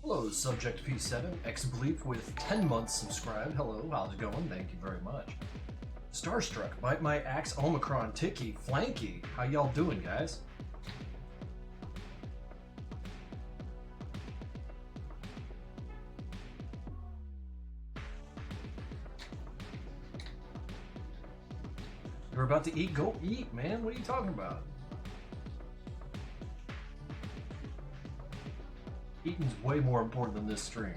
Hello, Subject P7, ex-bleep with 10 months subscribed. Hello, how's it going? Thank you very much. Starstruck, Bite My Axe, Omicron, Tiki, Flanky. How y'all doing, guys? You're about to eat? Go eat, man. What are you talking about? Eating's way more important than this stream.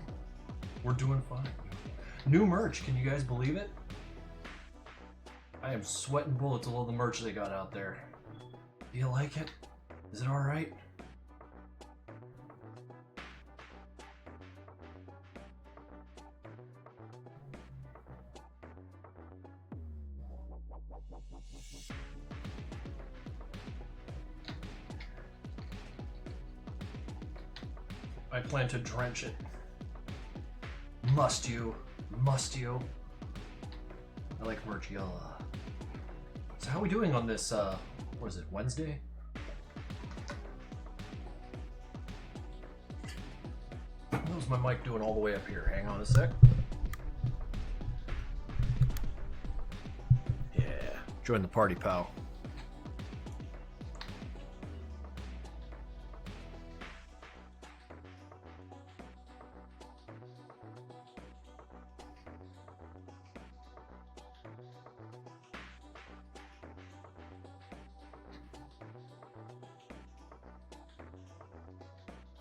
We're doing fine. New merch, can you guys believe it? I am sweating bullets of all the merch they got out there. Do you like it? Is it alright? I plan to drench it. Must you? Must you? I like merch, y'all. So how are we doing on this, what is it, Wednesday? What was my mic doing all the way up here? Hang on a sec. Yeah, join the party, pal.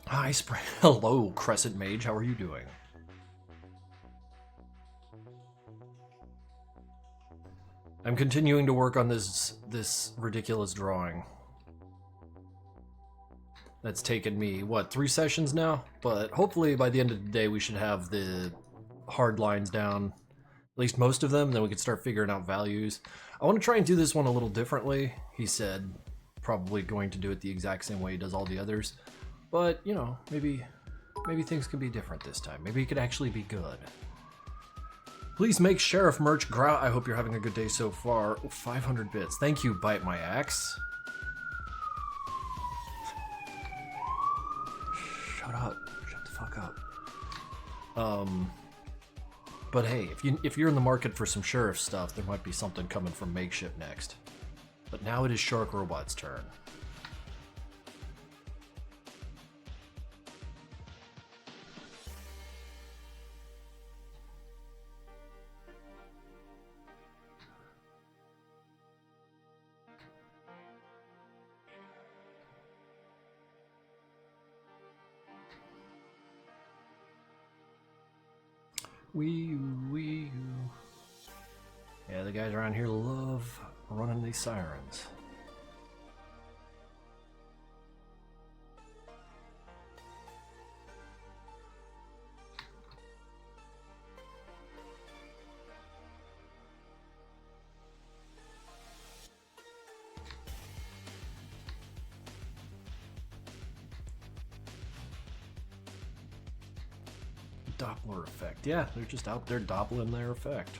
Hi, Hello, Crescent Mage. How are you doing? I'm continuing to work on this ridiculous drawing. That's taken me, what, 3 sessions now? But hopefully by the end of the day we should have the hard lines down. At least most of them, then we can start figuring out values. I want to try and do this one a little differently. He said probably going to do it the exact same way he does all the others. But, you know, maybe things can be different this time. Maybe it could actually be good. Please make Sheriff merch grout. I hope you're having a good day so far. 500 bits. Thank you, Bite My Axe. Shut up. Shut the fuck up. But hey, if you're in the market for some Sheriff stuff, there might be something coming from Makeshift next. But now it is Shark Robot's turn. Wee. Yeah, the guys around here love running these sirens. Doppler effect. Yeah, they're just out there doppling their effect.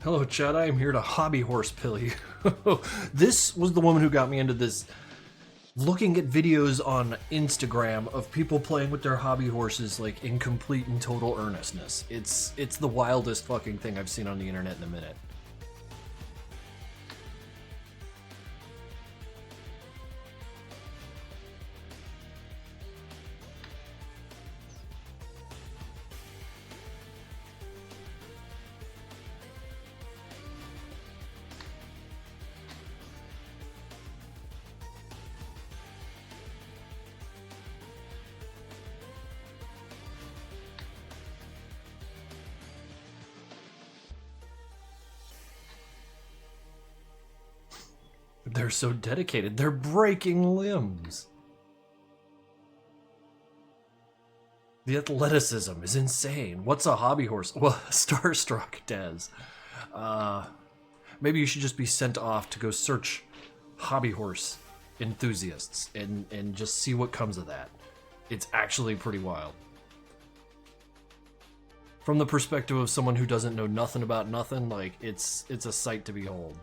Hello, Chad. I am here to hobby horse pill you. This was the woman who got me into this. Looking at videos on Instagram of people playing with their hobby horses like in complete and total earnestness. It's the wildest fucking thing I've seen on the internet in a minute. They're so dedicated. They're breaking limbs. The athleticism is insane. What's a hobby horse? Well, Starstruck, Des. Maybe you should just be sent off to go search hobby horse enthusiasts and just see what comes of that. It's actually pretty wild. From the perspective of someone who doesn't know nothing about nothing, like, it's a sight to behold.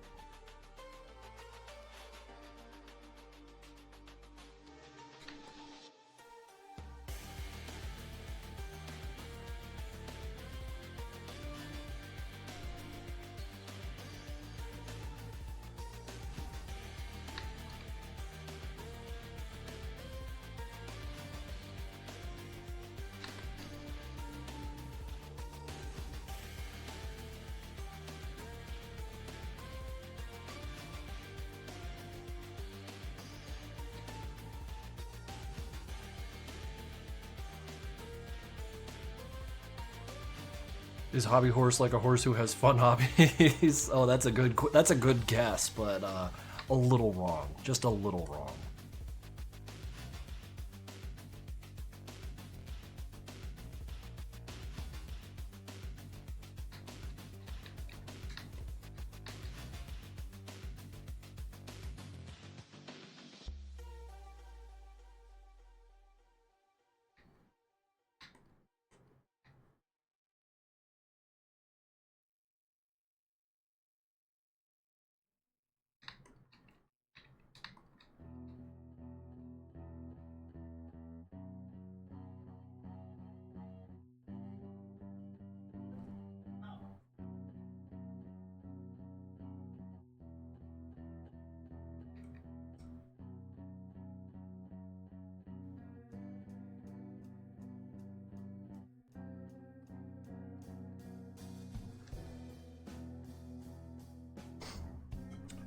Is hobby horse like a horse who has fun hobbies? Oh, that's a good guess, but a little wrong. Just a little wrong.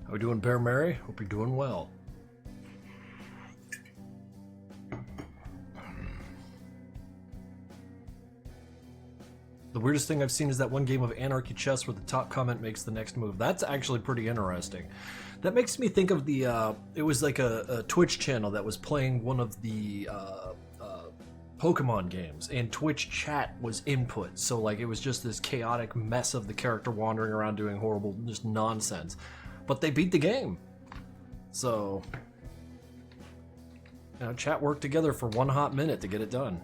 How we doing, Bear Mary? Hope you're doing well. The weirdest thing I've seen is that one game of Anarchy Chess where the top comment makes the next move. That's actually pretty interesting. That makes me think of the, it was like a Twitch channel that was playing one of the Pokemon games, and Twitch chat was input, so like it was just this chaotic mess of the character wandering around doing horrible, just nonsense. But they beat the game. So, you know, chat worked together for one hot minute to get it done.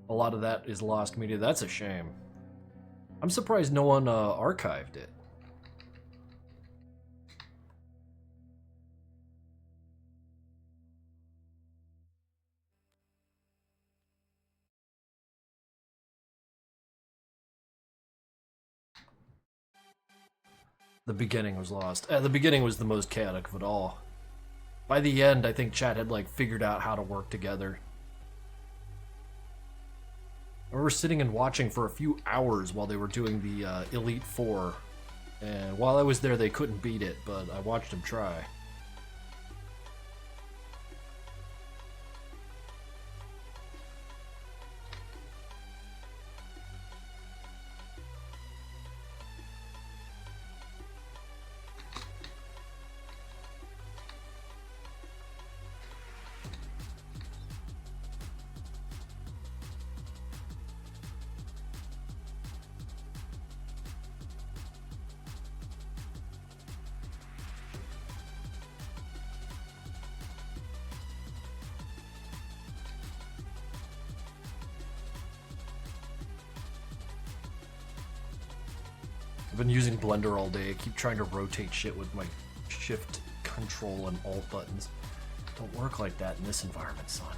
A lot of that is lost media. That's a shame. I'm surprised no one archived it. The beginning was lost. The beginning was the most chaotic of it all. By the end, I think chat had like figured out how to work together. I remember sitting and watching for a few hours while they were doing the Elite Four, and while I was there, they couldn't beat it, but I watched them try. I've been using Blender all day. I keep trying to rotate shit with my Shift, Control, and Alt buttons. Don't work like that in this environment, son.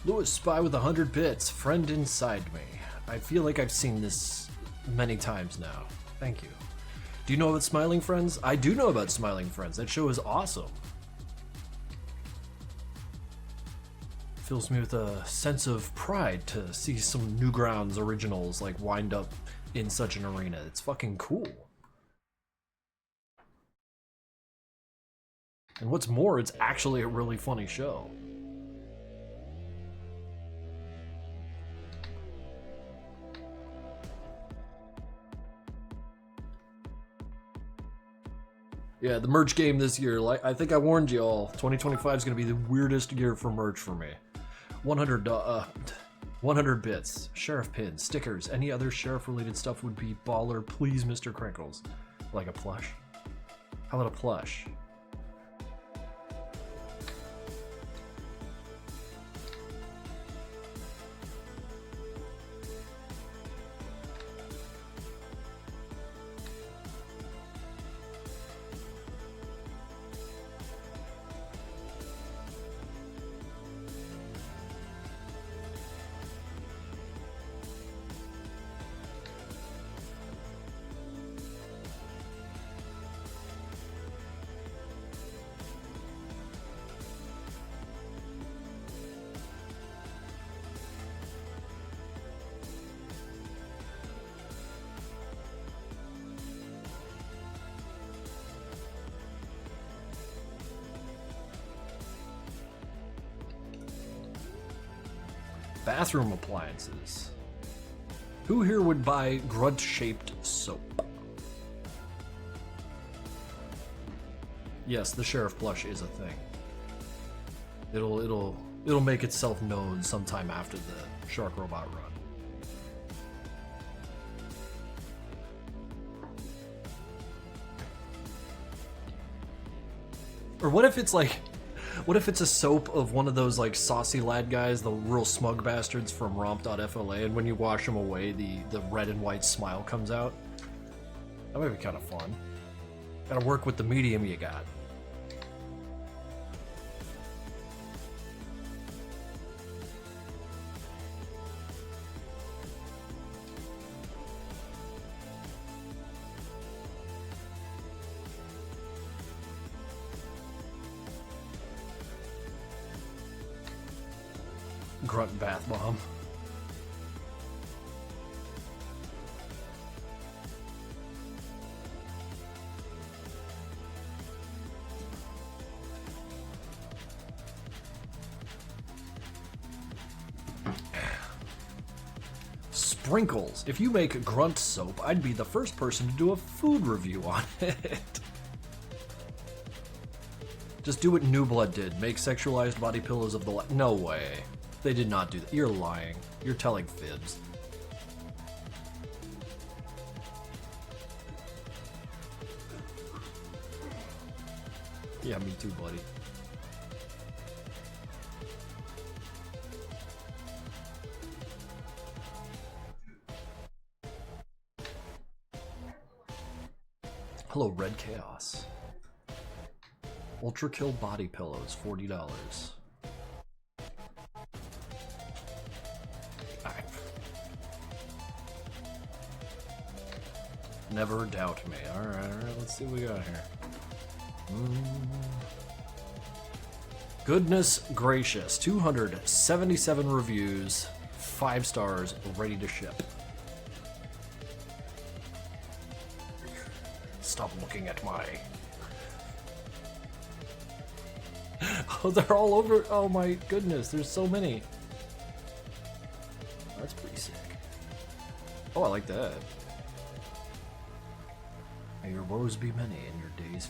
Lewis Spy with 100 bits. Friend inside me. I feel like I've seen this many times now. Thank you. Do you know about Smiling Friends? I do know about Smiling Friends. That show is awesome. Fills me with a sense of pride to see some Newgrounds originals like wind up in such an arena. It's fucking cool. And what's more, it's actually a really funny show. Yeah, the merch game this year, like I think I warned you all, 2025 is going to be the weirdest year for merch for me. 100 bits, sheriff pins, stickers, any other sheriff related stuff would be baller, please Mr. Krinkels. Like a plush? How about a plush? Bathroom appliances. Who here would buy grunt-shaped soap? Yes, the sheriff plush is a thing. It'll make itself known sometime after the Shark Robot run. Or what if it's like, what if it's a soap of one of those like saucy lad guys, the real smug bastards from romp.fla, and when you wash them away, the red and white smile comes out? That might be kind of fun. Gotta work with the medium you got. Grunt bath bomb. Sprinkles. If you make grunt soap, I'd be the first person to do a food review on it. Just do what New Blood did. Make sexualized body pillows of the no way. They did not do that. You're lying. You're telling fibs. Yeah, me too, buddy. Hello, Red Chaos. Ultra Kill body pillows, $40. Never doubt me. Alright, let's see what we got here. Goodness gracious, 277 reviews, 5 stars, ready to ship. Stop looking at my... Oh, they're all over. Oh my goodness, there's so many. That's pretty sick. Oh, I like that. May your woes be many and your days.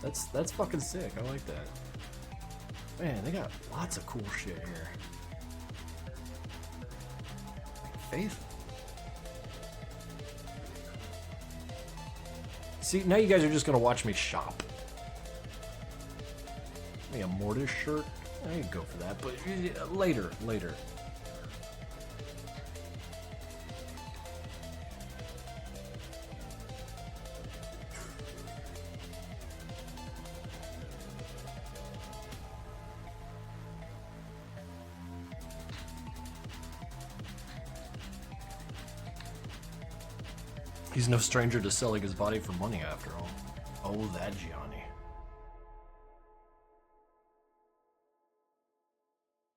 That's fucking sick. I like that. Man, they got lots of cool shit here. Faith. See, now you guys are just gonna watch me shop. Maybe a Mortis shirt. I could go for that, but later. He's no stranger to selling his body for money, after all. Oh, that Gianni.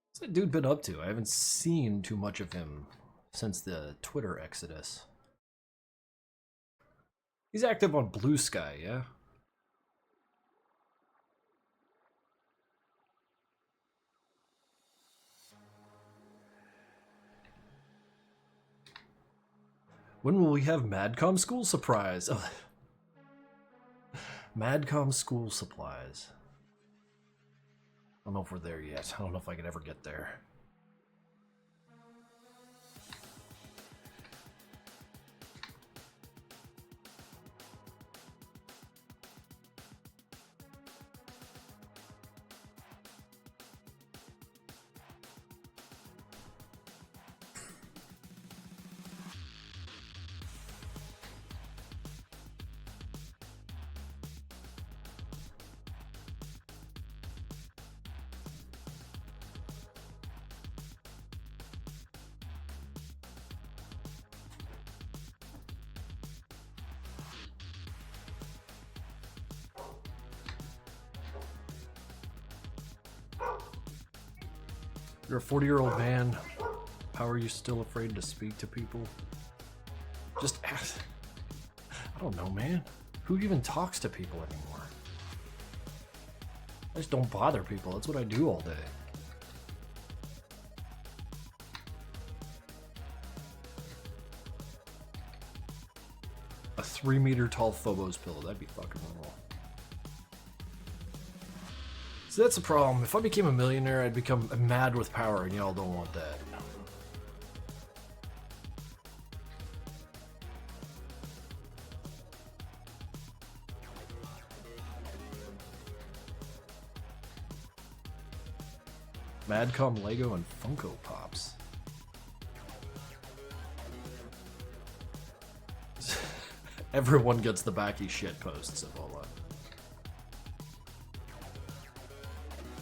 What's that dude been up to? I haven't seen too much of him since the Twitter exodus. He's active on Blue Sky, yeah? When will we have Madcom School Surprise? Oh. Madcom school supplies. I don't know if we're there yet. I don't know if I could ever get there. You're a 40-year-old man. How are you still afraid to speak to people? Just ask. I don't know, man. Who even talks to people anymore? I just don't bother people. That's what I do all day. A 3-meter tall Phobos pillow. That'd be fucking normal. So that's the problem. If I became a millionaire, I'd become mad with power, and y'all don't want that. Madcom Lego and Funko Pops. Everyone gets the backy shit posts of all that.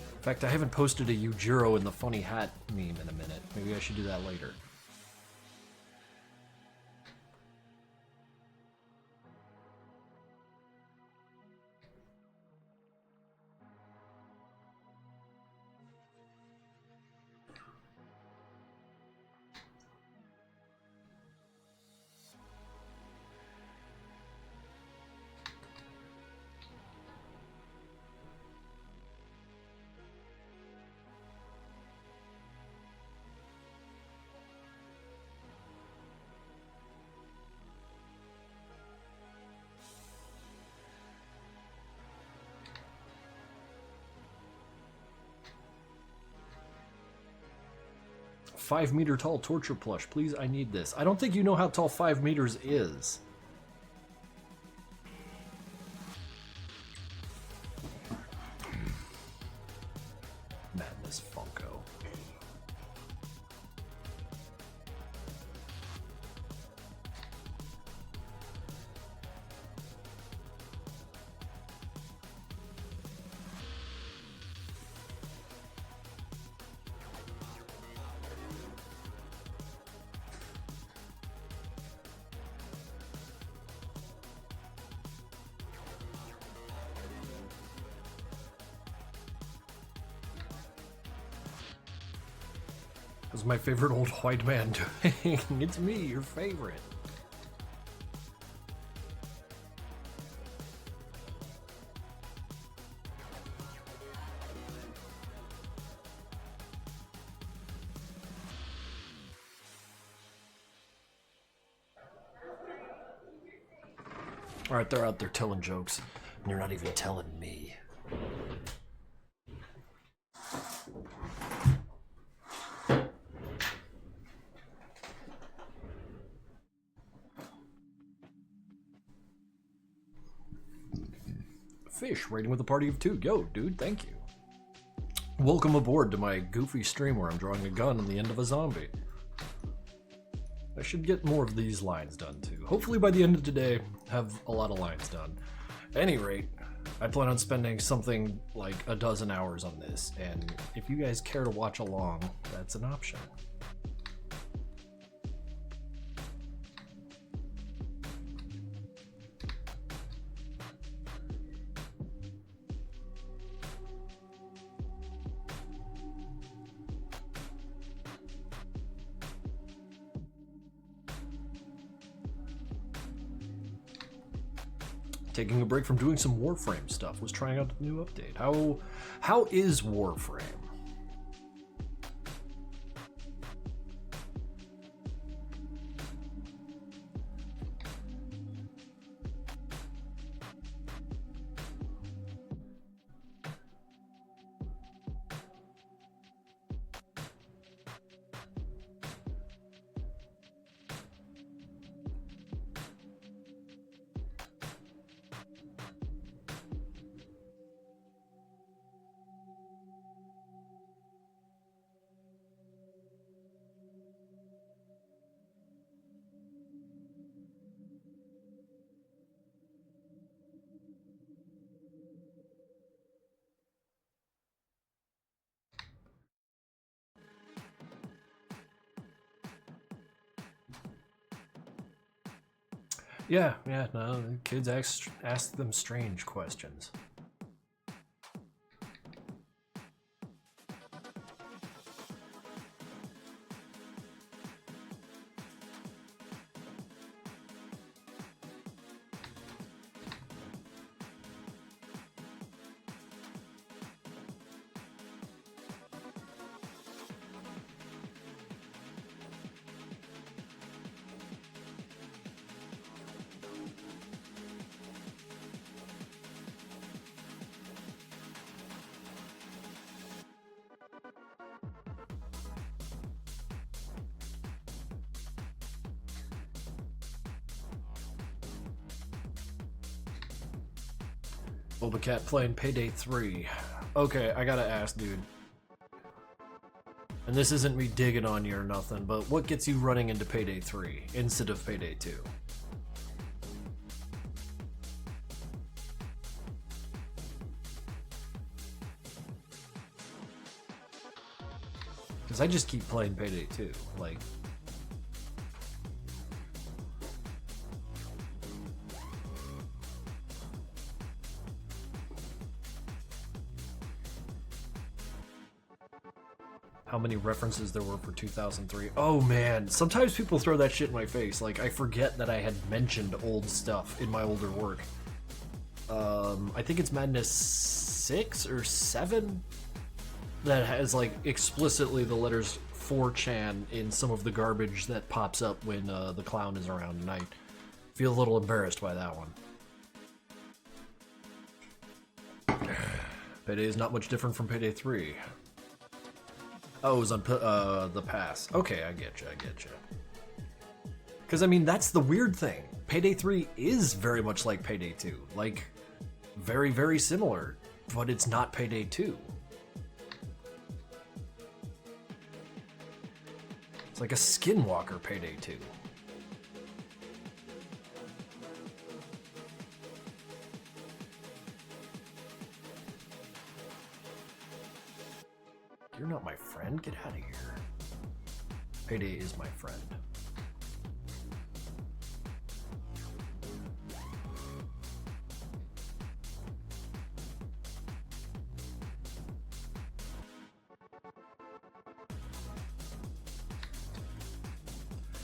In fact, I haven't posted a Yujiro in the funny hat meme in a minute. Maybe I should do that later. Five-meter tall torture plush. Please, I need this. I don't think you know how tall 5 meters is. Madness Funko. This is my favorite old white man doing. It's me, your favorite. Alright, they're out there telling jokes, and you're not even telling me. Fish, raiding with a party of 2. Yo, dude, thank you. Welcome aboard to my goofy stream where I'm drawing a gun on the end of a zombie. I should get more of these lines done too. Hopefully by the end of today, have a lot of lines done. At any rate, I plan on spending something like a dozen hours on this, and if you guys care to watch along, that's an option. Taking a break from doing some Warframe stuff, was trying out the new update. How is Warframe? Yeah, no, kids ask them strange questions. Cat playing Payday 3. Okay, I gotta ask, dude. And this isn't me digging on you or nothing, but what gets you running into Payday 3 instead of Payday 2? Because I just keep playing Payday 2. Like, how many references there were for 2003. Oh man, sometimes people throw that shit in my face. Like, I forget that I had mentioned old stuff in my older work. I think it's Madness 6 or 7 that has, like, explicitly the letters 4chan in some of the garbage that pops up when the clown is around, and I feel a little embarrassed by that one. Payday is not much different from Payday 3. Oh, it was on the pass. Okay, I get you. Because, I mean, that's the weird thing. Payday 3 is very much like Payday 2. Like, very, very similar. But it's not Payday 2. It's like a Skinwalker Payday 2. You're not my friend? Get out of here. Payday is my friend.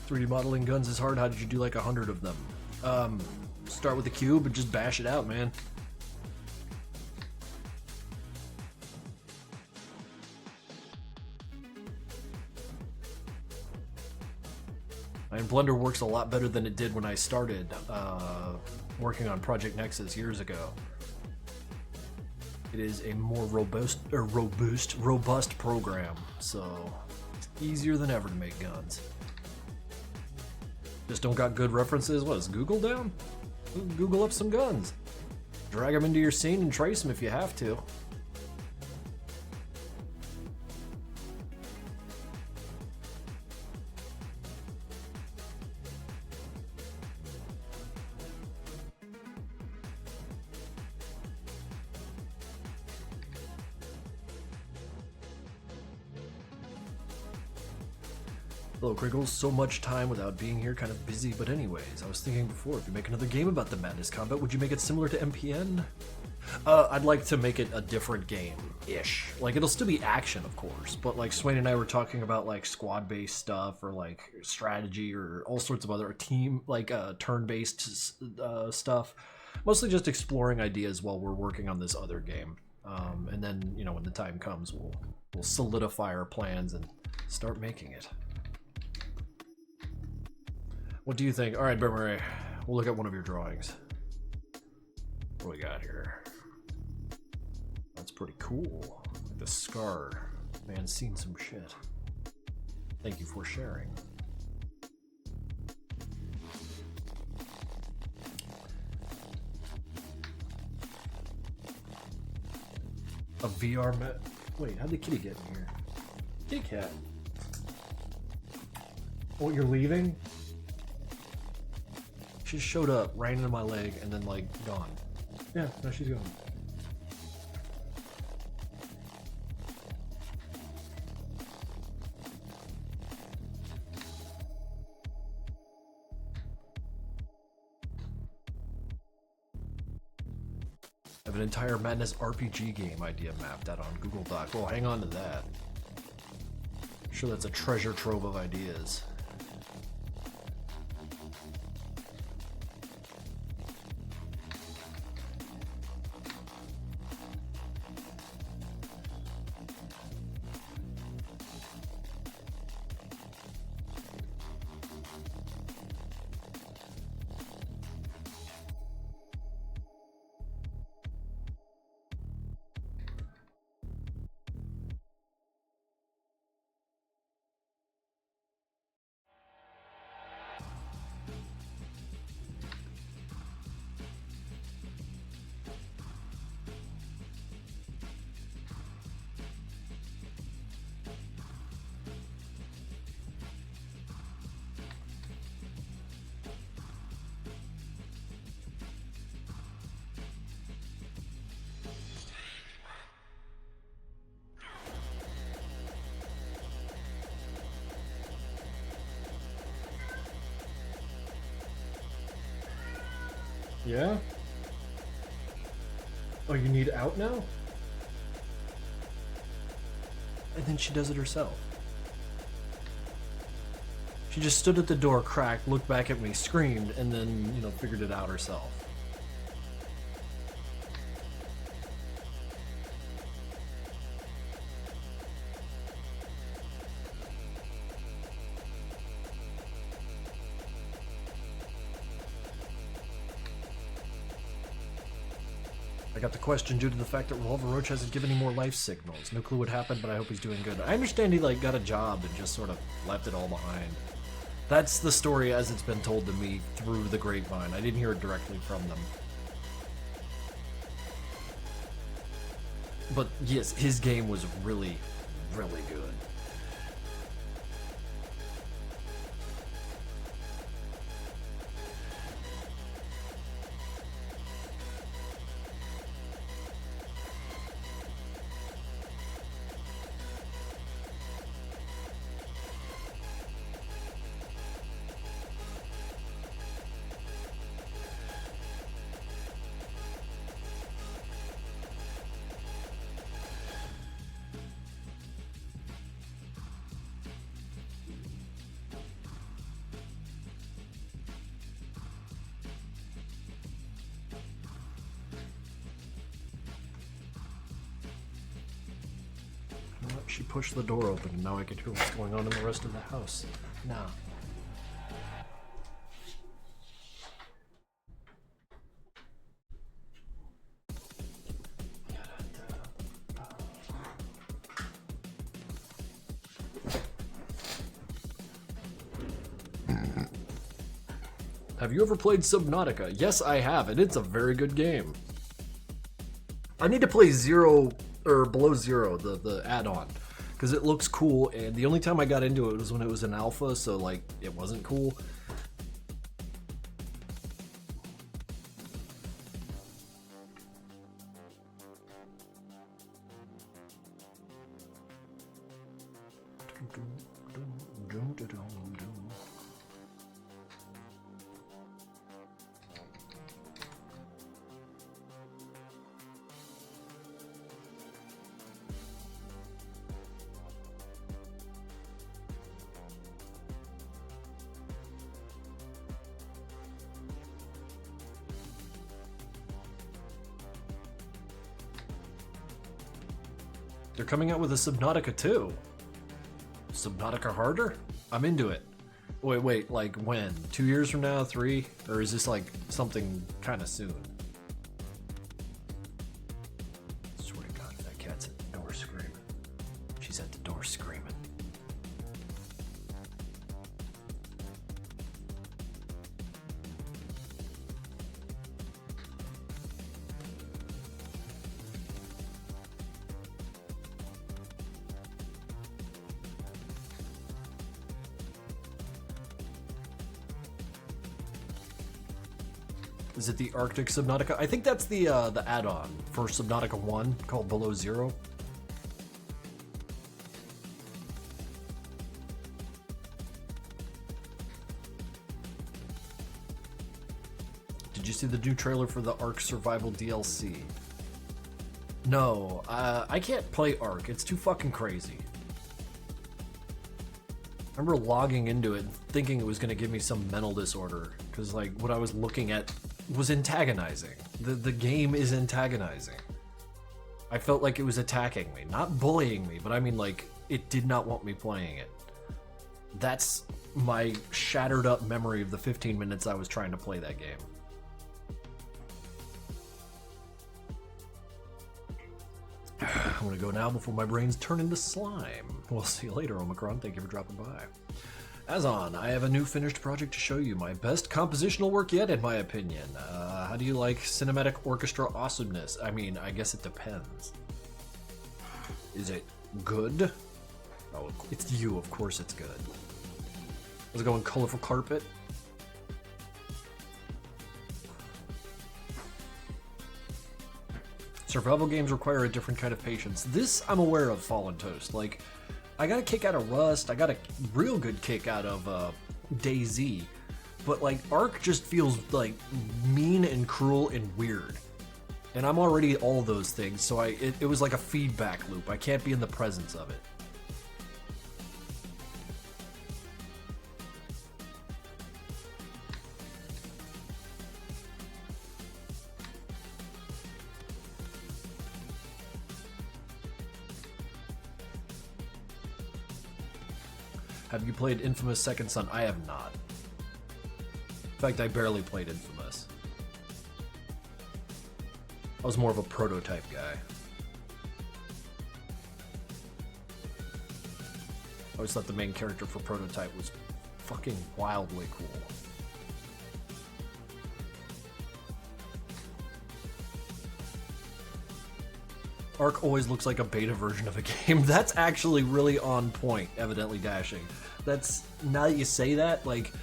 .3D modeling guns is hard. How did you do like 100 of them? Start with a cube and just bash it out, man. And Blender works a lot better than it did when I started working on Project Nexus years ago. It is a more robust program, so it's easier than ever to make guns. Just don't got good references. What is Google down? Google up some guns. Drag them into your scene and trace them if you have to. Hello, Krinkels. So much time without being here, kind of busy, but anyways, I was thinking before, if you make another game about the Madness combat, would you make it similar to MPN? I'd like to make it a different game-ish. Like, it'll still be action, of course, but like Swain and I were talking about like squad-based stuff or like strategy or all sorts of other team, like turn-based stuff. Mostly just exploring ideas while we're working on this other game. And then, you know, when the time comes, we'll solidify our plans and start making it. What do you think? All right, Bermeray, we'll look at one of your drawings. What do we got here? That's pretty cool. Like the scar. Man's seen some shit. Thank you for sharing. A VR met. Wait, how'd the kitty get in here? Kitty cat. Oh, you're leaving? She just showed up, ran into my leg, and then, like, gone. Yeah, no, she's gone. I have an entire Madness RPG game idea mapped out on Google Doc. Well, hang on to that. I'm sure that's a treasure trove of ideas. Yeah? Oh, you need out now? And then she does it herself. She just stood at the door, cracked, looked back at me, screamed, and then, you know, figured it out herself. I got the question due to the fact that Revolver Roach hasn't given any more life signals. No clue what happened, but I hope he's doing good. I understand he like got a job and just sort of left it all behind. That's the story as it's been told to me through the grapevine. I didn't hear it directly from them. But yes, his game was really, really good. She pushed the door open, and now I can hear what's going on in the rest of the house. Now. Have you ever played Subnautica? Yes, I have, and it's a very good game. I need to play Zero, or Below Zero, the add-on, because it looks cool, and the only time I got into it was when it was an alpha, so like, it wasn't cool. They're coming out with a Subnautica 2. Subnautica harder? I'm into it. Wait, like when? 2 years from now? 3? Or is this like something kind of soon? I swear to God, that cat's at the door screaming. She's at the door screaming. Is it the Arctic Subnautica? I think that's the add-on for Subnautica 1 called Below Zero. Did you see the new trailer for the Ark Survival DLC? No, I can't play Ark. It's too fucking crazy. I remember logging into it and thinking it was going to give me some mental disorder, because like what I was looking at was antagonizing. The game is antagonizing. I felt like it was attacking me, not bullying me, but I mean like it did not want me playing it. That's my shattered up memory of the 15 minutes I was trying to play that game. I'm gonna go now before my brains turn into slime. We'll see you later, Omicron. Thank you for dropping by. As on, I have a new finished project to show you. My best compositional work yet, in my opinion. How do you like cinematic orchestra awesomeness? I mean, I guess it depends. Is it good? Oh, it's you. Of course it's good. How's it going, colorful carpet? Survival games require a different kind of patience. This I'm aware of, Fallen Toast. Like, I got a kick out of Rust, I got a real good kick out of DayZ, but like Ark just feels like mean and cruel and weird. And I'm already all those things, so it was like a feedback loop. I can't be in the presence of it. Have you played Infamous Second Son? I have not. In fact, I barely played Infamous. I was more of a prototype guy. I always thought the main character for Prototype was fucking wildly cool. Ark always looks like a beta version of a game. That's actually really on point, evidently dashing. That's, now that you say that, like,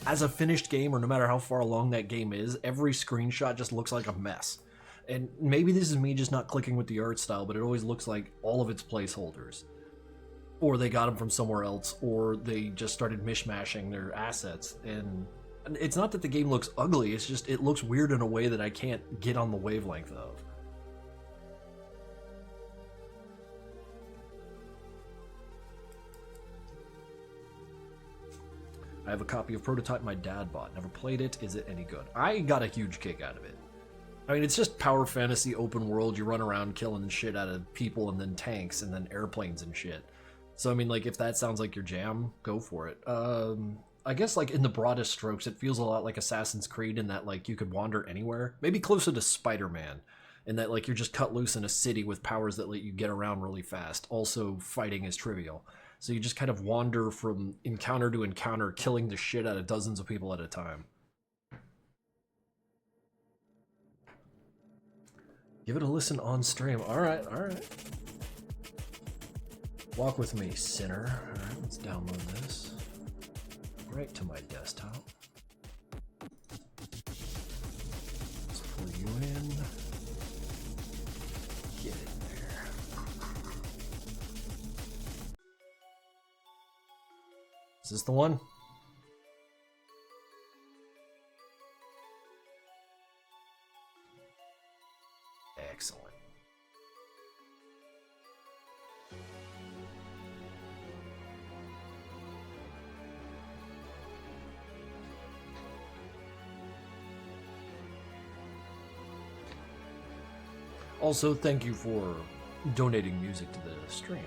as a finished game, or no matter how far along that game is, every screenshot just looks like a mess. And maybe this is me just not clicking with the art style, but it always looks like all of its placeholders. Or they got them from somewhere else, or they just started mishmashing their assets. And it's not that the game looks ugly, it's just it looks weird in a way that I can't get on the wavelength of. I have a copy of Prototype my dad bought. Never played it. Is it any good? I got a huge kick out of it. I mean, it's just power fantasy open world. You run around killing shit out of people and then tanks and then airplanes and shit. So, I mean, like, if that sounds like your jam, go for it. I guess, like, in the broadest strokes, it feels a lot like Assassin's Creed in that, like, you could wander anywhere. Maybe closer to Spider-Man. In that, like, you're just cut loose in a city with powers that let you get around really fast. Also, fighting is trivial. So you just kind of wander from encounter to encounter, killing the shit out of dozens of people at a time. Give it a listen on stream. Alright, alright. Walk with me, sinner. Alright, let's download this. Right to my desktop. Let's pull you in. Get in there. Is this the one? Excellent. Also, thank you for donating music to the stream.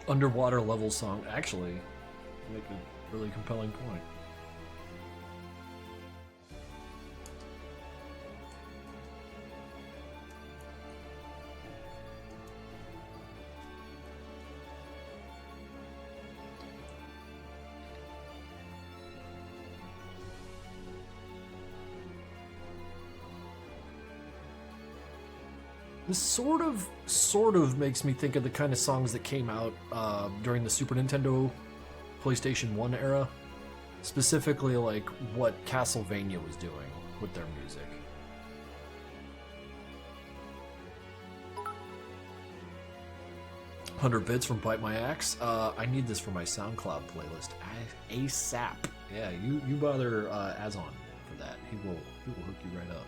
Underwater level song. Actually, make a really compelling point. This sort of makes me think of the kind of songs that came out during the Super Nintendo, PlayStation 1 era. Specifically, like, what Castlevania was doing with their music. 100 bits from Bite My Axe. I need this for my SoundCloud playlist. ASAP. Yeah, you bother Azon for that. He will hook you right up.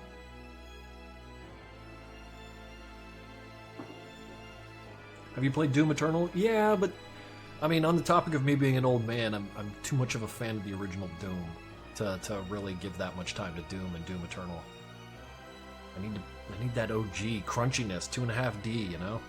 Have you played Doom Eternal? Yeah, but I mean, on the topic of me being an old man, I'm too much of a fan of the original Doom to really give that much time to Doom and Doom Eternal. I need that OG crunchiness, 2.5D, you know?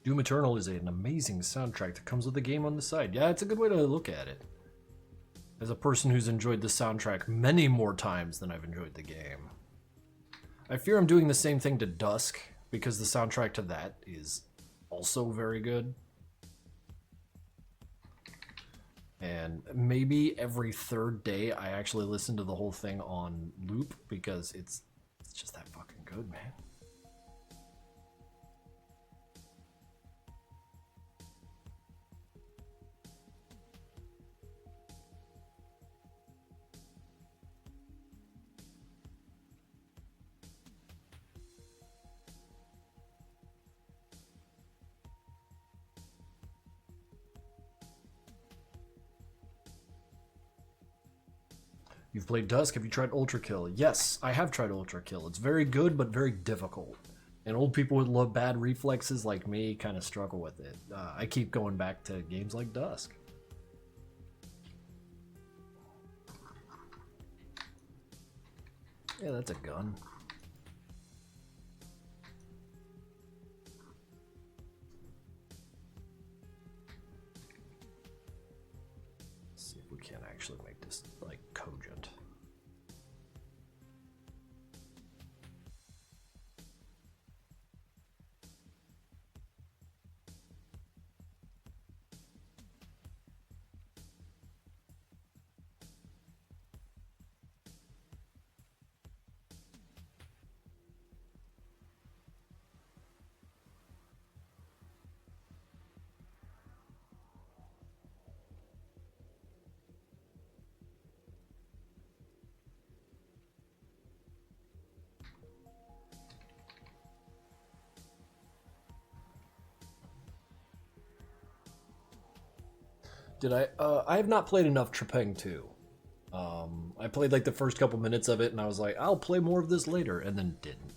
Doom Eternal is an amazing soundtrack that comes with the game on the side. Yeah, it's a good way to look at it. As a person who's enjoyed the soundtrack many more times than I've enjoyed the game. I fear I'm doing the same thing to Dusk, because the soundtrack to that is also very good. And maybe every third day I actually listen to the whole thing on loop, because it's just that fucking good, man. You've played Dusk. Have you tried Ultra Kill? Yes, I have tried Ultra Kill. It's very good, but very difficult. And old people with bad reflexes like me kind of struggle with it. I keep going back to games like Dusk. Yeah, that's a gun. Let's see if we can actually make this, like, cogent. Did I? I have not played enough Trepang 2. I played like the first couple minutes of it, and I was like, I'll play more of this later, and then didn't.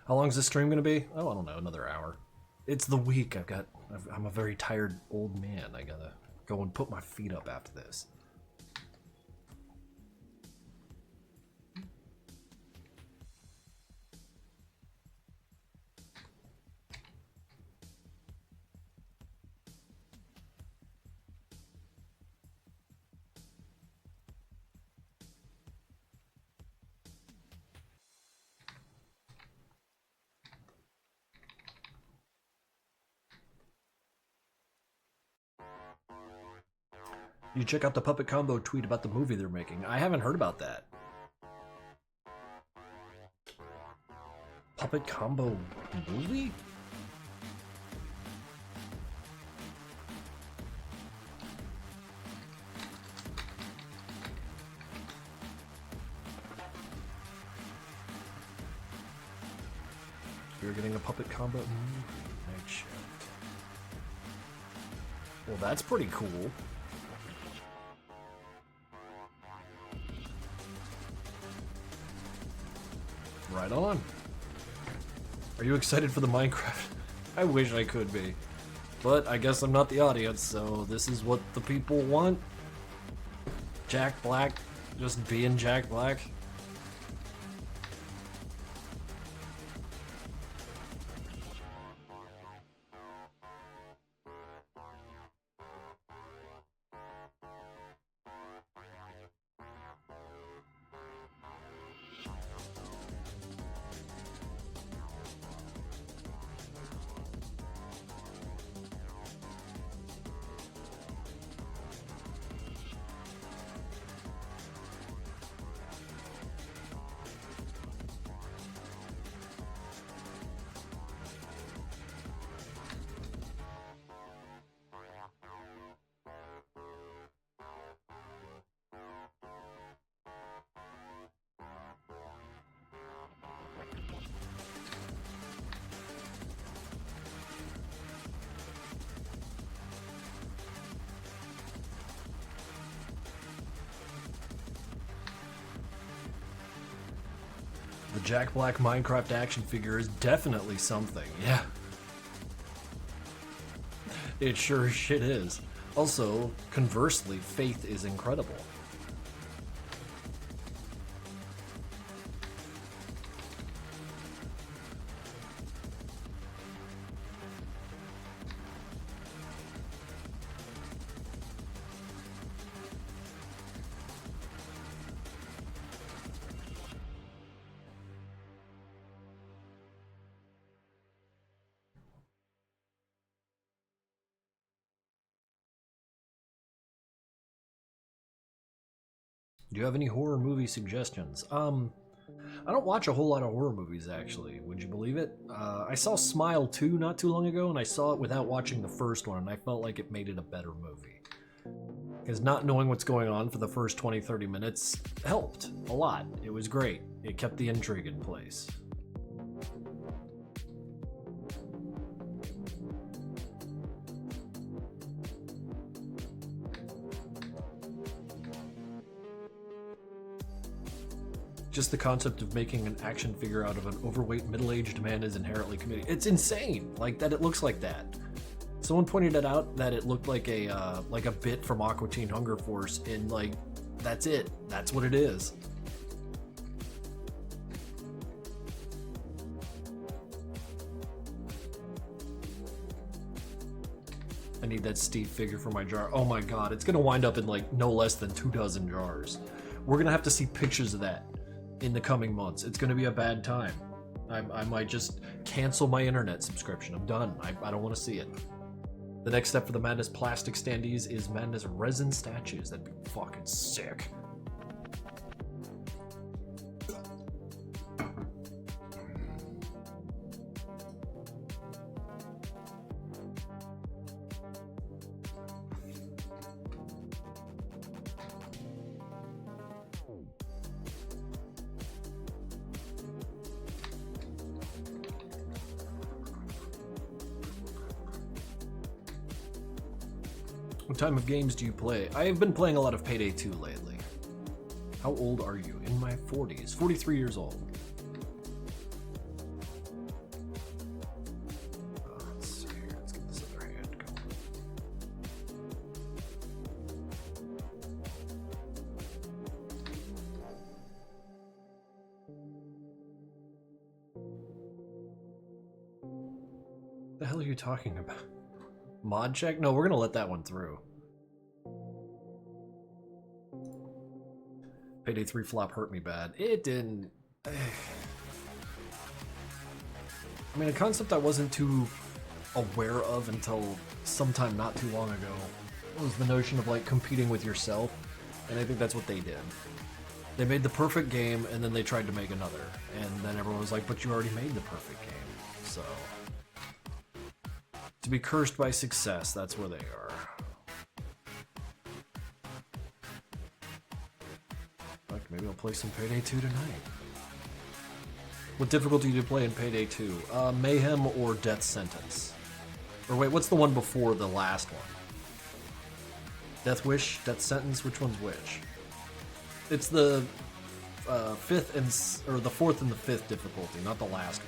How long is this stream gonna be? Oh, I don't know, another hour. It's the week. I'm a very tired old man. I gotta go and put my feet up after this. You check out the Puppet Combo tweet about the movie they're making. I haven't heard about that. puppet combo movie? We're getting a puppet combo movie. Night Shift. Well, that's pretty cool. Right on. Are you excited for the Minecraft? I wish I could be. But I guess I'm not the audience, so this is what the people want. Jack Black just being Jack Black. The Jack Black Minecraft action figure is definitely something, yeah. It sure as shit is. Also, conversely, Faith is incredible. Do you have any horror movie suggestions? I don't watch a whole lot of horror movies, actually. Would you believe it? I saw Smile 2 not too long ago, and I saw it without watching the first one, and I felt like it made it a better movie. Because not knowing what's going on for the first 20-30 minutes helped a lot. It was great. It kept the intrigue in place. Just the concept of making an action figure out of an overweight middle-aged man is inherently committing. It's insane, like that it looks like that. Someone pointed it out that it looked like a bit from Aqua Teen Hunger Force, and like that's it. That's what it is. I need that Steve figure for my jar. Oh my god, it's gonna wind up in like no less than 24 jars. We're gonna have to see pictures of that in the coming months. It's going to be a bad time. I might just cancel my internet subscription. I'm done. I don't want to see it. The next step for the Madness plastic standees is Madness resin statues. That'd be fucking sick. What time of games do you play? I have been playing a lot of Payday 2 lately. How old are you? In my 40s. 43 years old. Let's see here. Let's get this other hand going. What the hell are you talking about? Mod check? No, we're gonna let that one through. Payday 3 flop hurt me bad. It didn't. I mean, a concept I wasn't too aware of until sometime not too long ago was the notion of like competing with yourself, and I think that's what they did. They made the perfect game, and then they tried to make another. And then everyone was like, but you already made the perfect game. So, to be cursed by success, that's where they are. Like, maybe I'll play some Payday 2 tonight. What difficulty do you play in Payday 2? Mayhem or Death Sentence? Or wait, what's the one before the last one? Death Wish? Death Sentence? Which one's which? It's the fifth and or the fourth and the fifth difficulty, not the last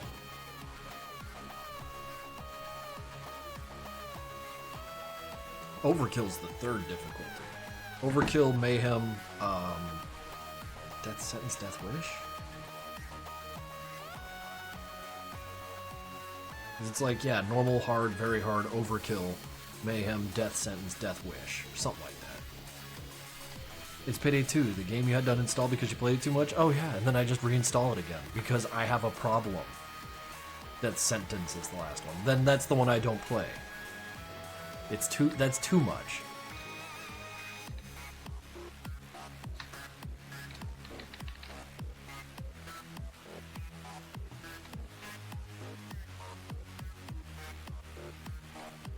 one. Overkill's the third difficulty. Overkill, Mayhem, Death Sentence, Death Wish? It's like, yeah, normal, hard, very hard, Overkill, Mayhem, Death Sentence, Death Wish, something like that. It's Payday 2, the game you had done install because you played it too much? Oh yeah, and then I just reinstall it again because I have a problem. Death Sentence is the last one. Then that's the one I don't play. That's too much.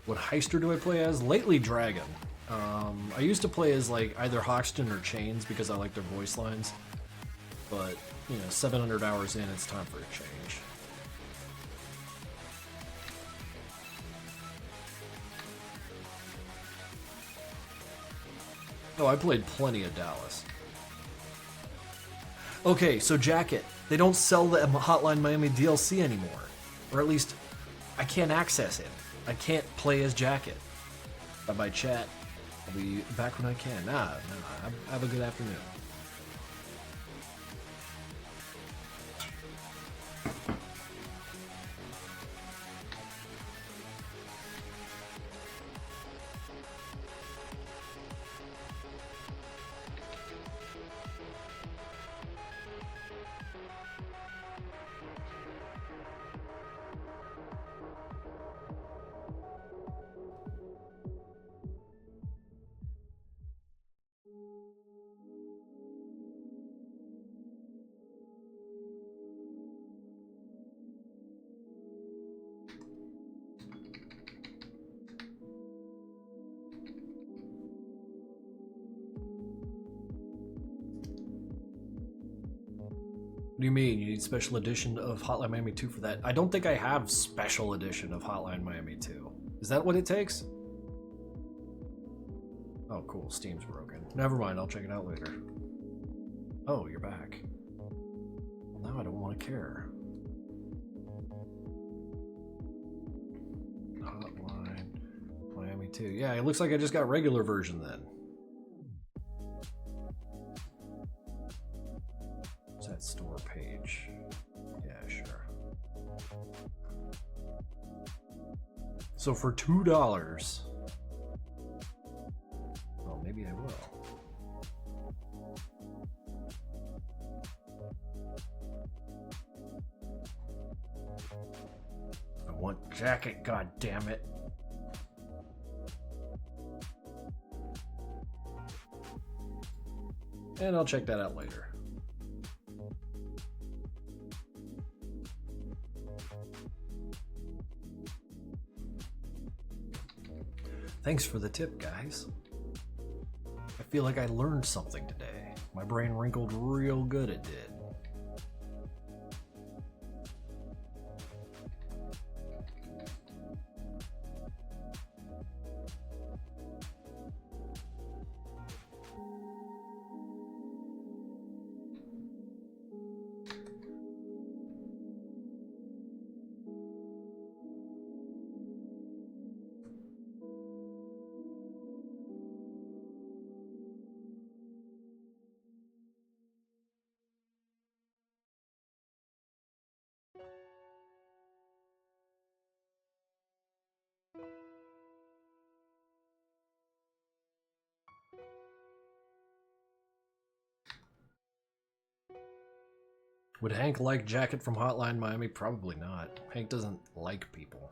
What heister do I play as? Lately, Dragon. I used to play as like either Hoxton or Chains because I like their voice lines. But, you know, 700 hours in, it's time for a change. Oh, I played plenty of Dallas. Okay, so Jacket. They don't sell the Hotline Miami DLC anymore. Or at least, I can't access it. I can't play as Jacket. Bye-bye, chat. I'll be back when I can. Nah, have a good afternoon. What do you mean? You need special edition of Hotline Miami 2 for that? I don't think I have special edition of Hotline Miami 2. Is that what it takes? Oh, cool. Steam's broken. Never mind. I'll check it out later. Oh, you're back. Well, now I don't want to care. Hotline Miami 2. Yeah, it looks like I just got regular version then. That store page. Yeah, sure. So for $2, well, maybe I will. I want Jacket, god damn it. And I'll check that out later. Thanks for the tip, guys. I feel like I learned something today. My brain wrinkled real good, it did. Would Hank like Jacket from Hotline Miami? Probably not. Hank doesn't like people.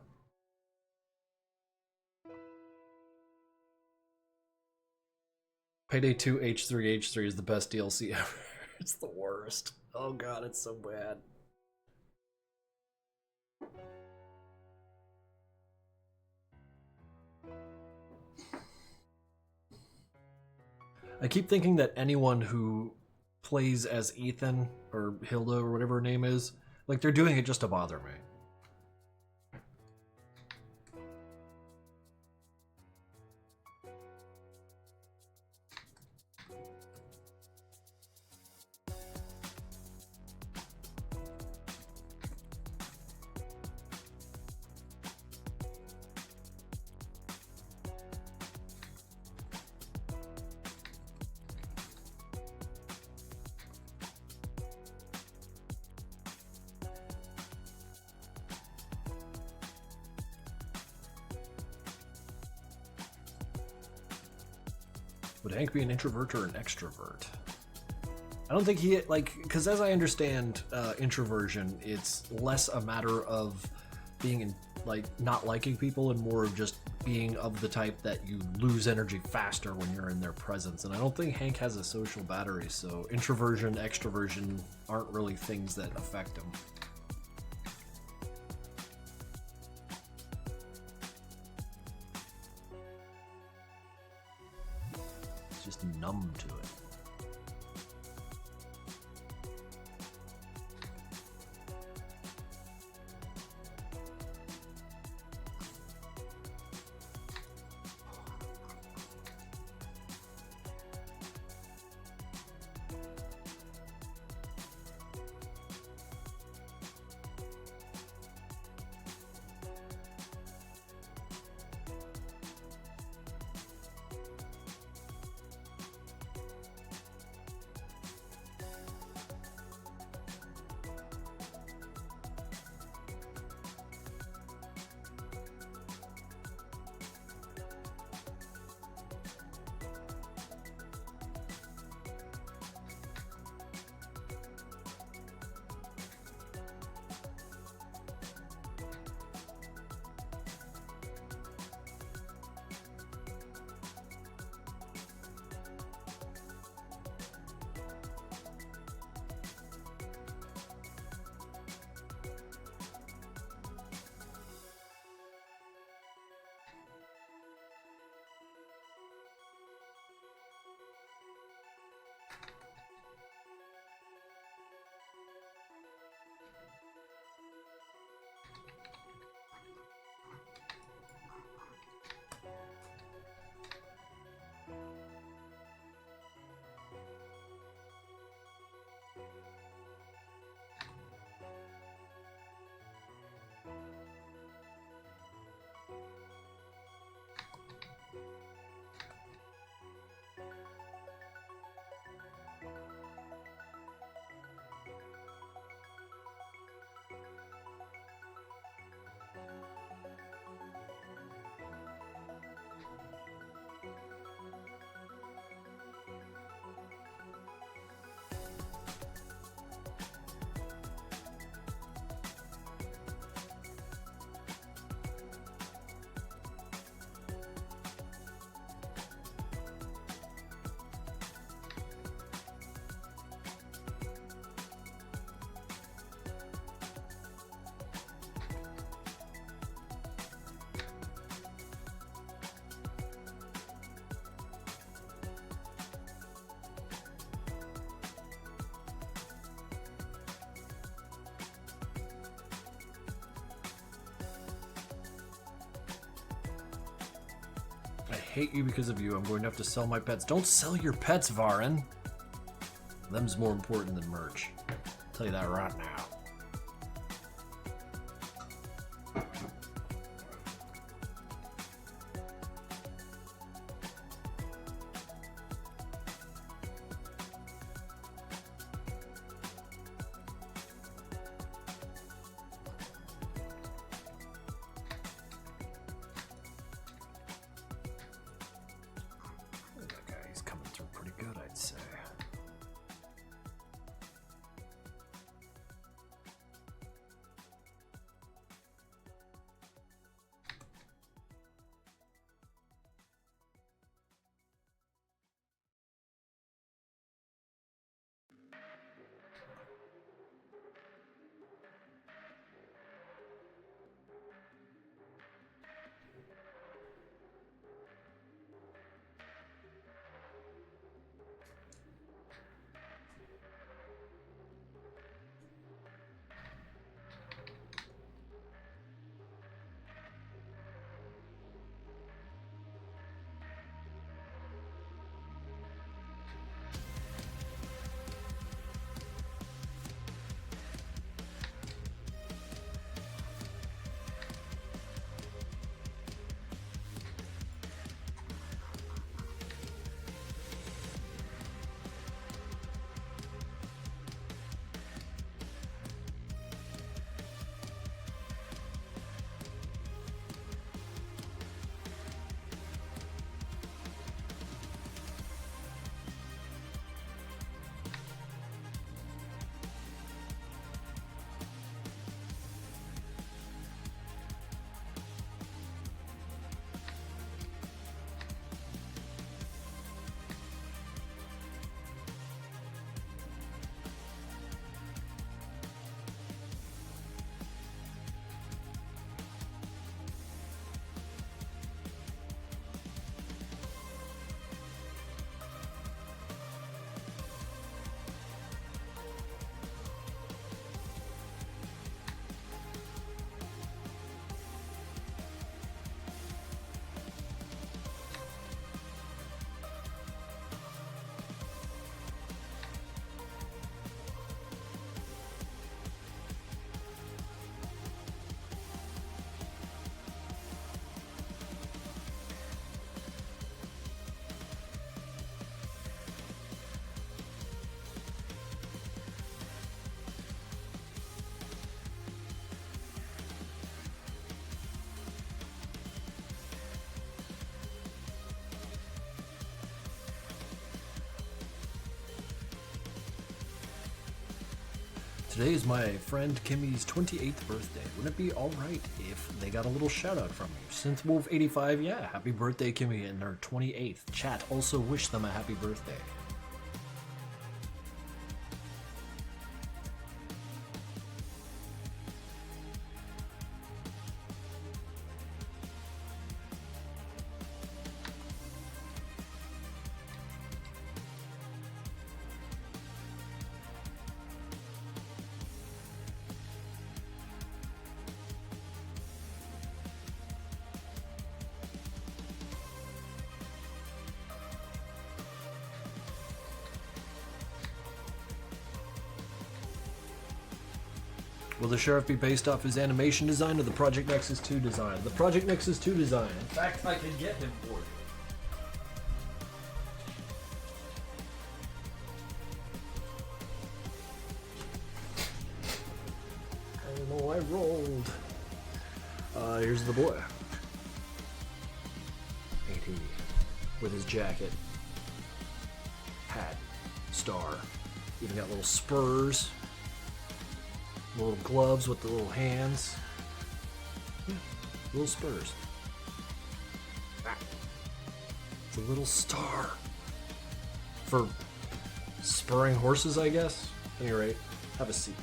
Payday 2 H3 is the best DLC ever. It's the worst. Oh god, it's so bad. I keep thinking that anyone who plays as Ethan or Hilda or whatever her name is, like they're doing it just to bother me. Would Hank be an introvert or an extrovert? I don't think he, like, because as I understand introversion, it's less a matter of being, like, not liking people and more of just being of the type that you lose energy faster when you're in their presence. And I don't think Hank has a social battery, so introversion, extroversion aren't really things that affect him. Just numb to it. I hate you because of you. I'm going to have to sell my pets. Don't sell your pets, Varin. Them's more important than merch. I'll tell you that right now. Today is my friend Kimmy's 28th birthday. Wouldn't it be alright if they got a little shout out from you? Synthwolf85, yeah, happy birthday Kimmy and her 28th. Chat also wish them a happy birthday. Will the sheriff be based off his animation design or the Project Nexus 2 design? The Project Nexus 2 design. In fact, I could get him for you. I know I rolled. Here's the boy. Ain't he? With his jacket. Hat. Star. Even got little spurs. Little gloves with the little hands. Yeah, little spurs. It's a little star. For spurring horses, I guess? At any rate, have a seat.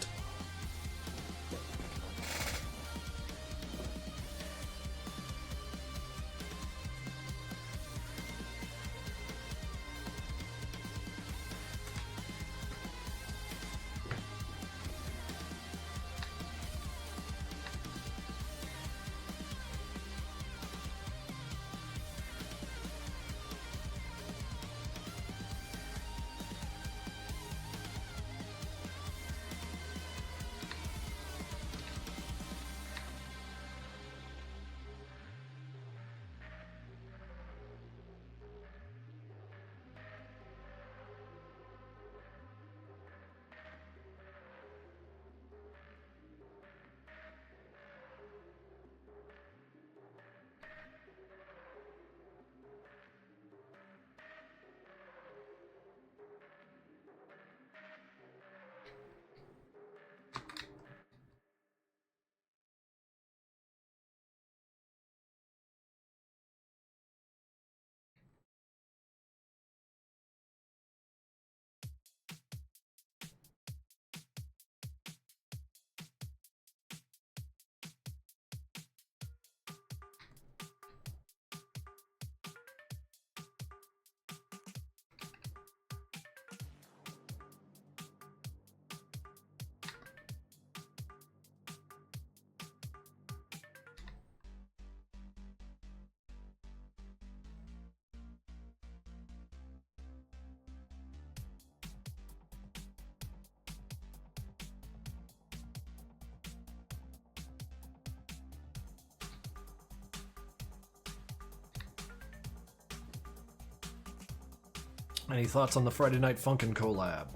Any thoughts on the Friday Night Funkin' collab?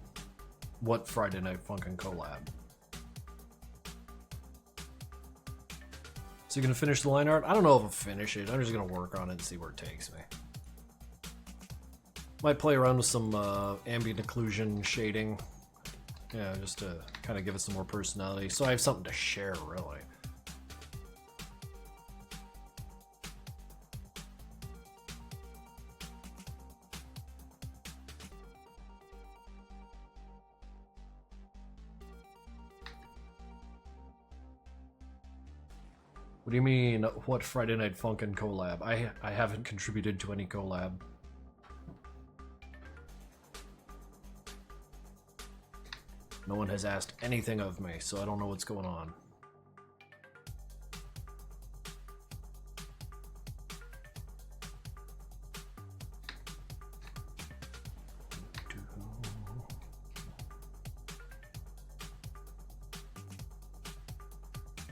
What Friday Night Funkin' collab? So you gonna finish the line art? I don't know if I'll finish it. I'm just gonna work on it and see where it takes me. Might play around with some ambient occlusion shading. Yeah, just to kind of give it some more personality. So I have something to share, really. What do you mean, what Friday Night Funkin' collab? I haven't contributed to any collab. No one has asked anything of me, so I don't know what's going on.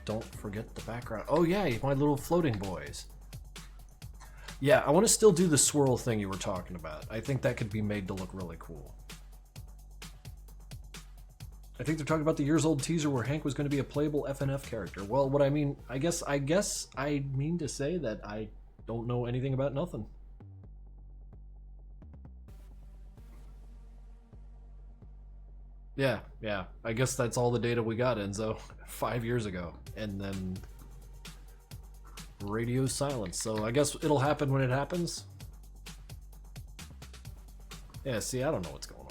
Don't forget the background. Oh yeah, my little floating boys. Yeah, I want to still do the swirl thing you were talking about. I think that could be made to look really cool. I think they're talking about the years-old teaser where Hank was going to be a playable FNF character. Well, what I mean, I guess I mean to say that I don't know anything about nothing. Yeah, yeah. I guess that's all the data we got, Enzo. 5 years ago. And then radio silence. So I guess it'll happen when it happens. Yeah, see, I don't know what's going on.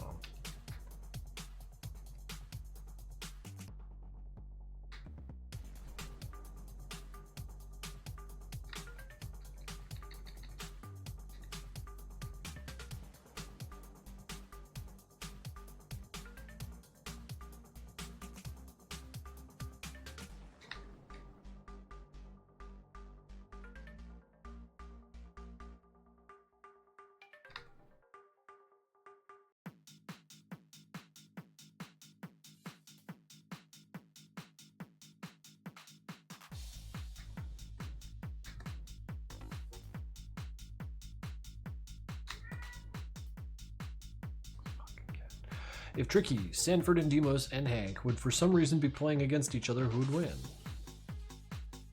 If Tricky, Sanford and Demos, and Hank would for some reason be playing against each other, who would win?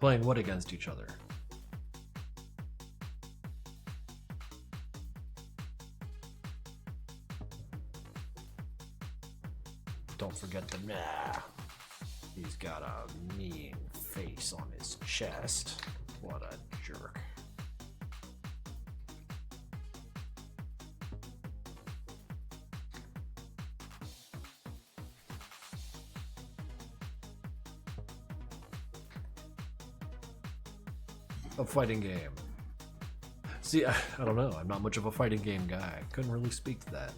Playing what against each other? Don't forget the nah. He's got a mean face on his chest. What a jerk. A fighting game. See, I don't know. I'm not much of a fighting game guy. Couldn't really speak to that.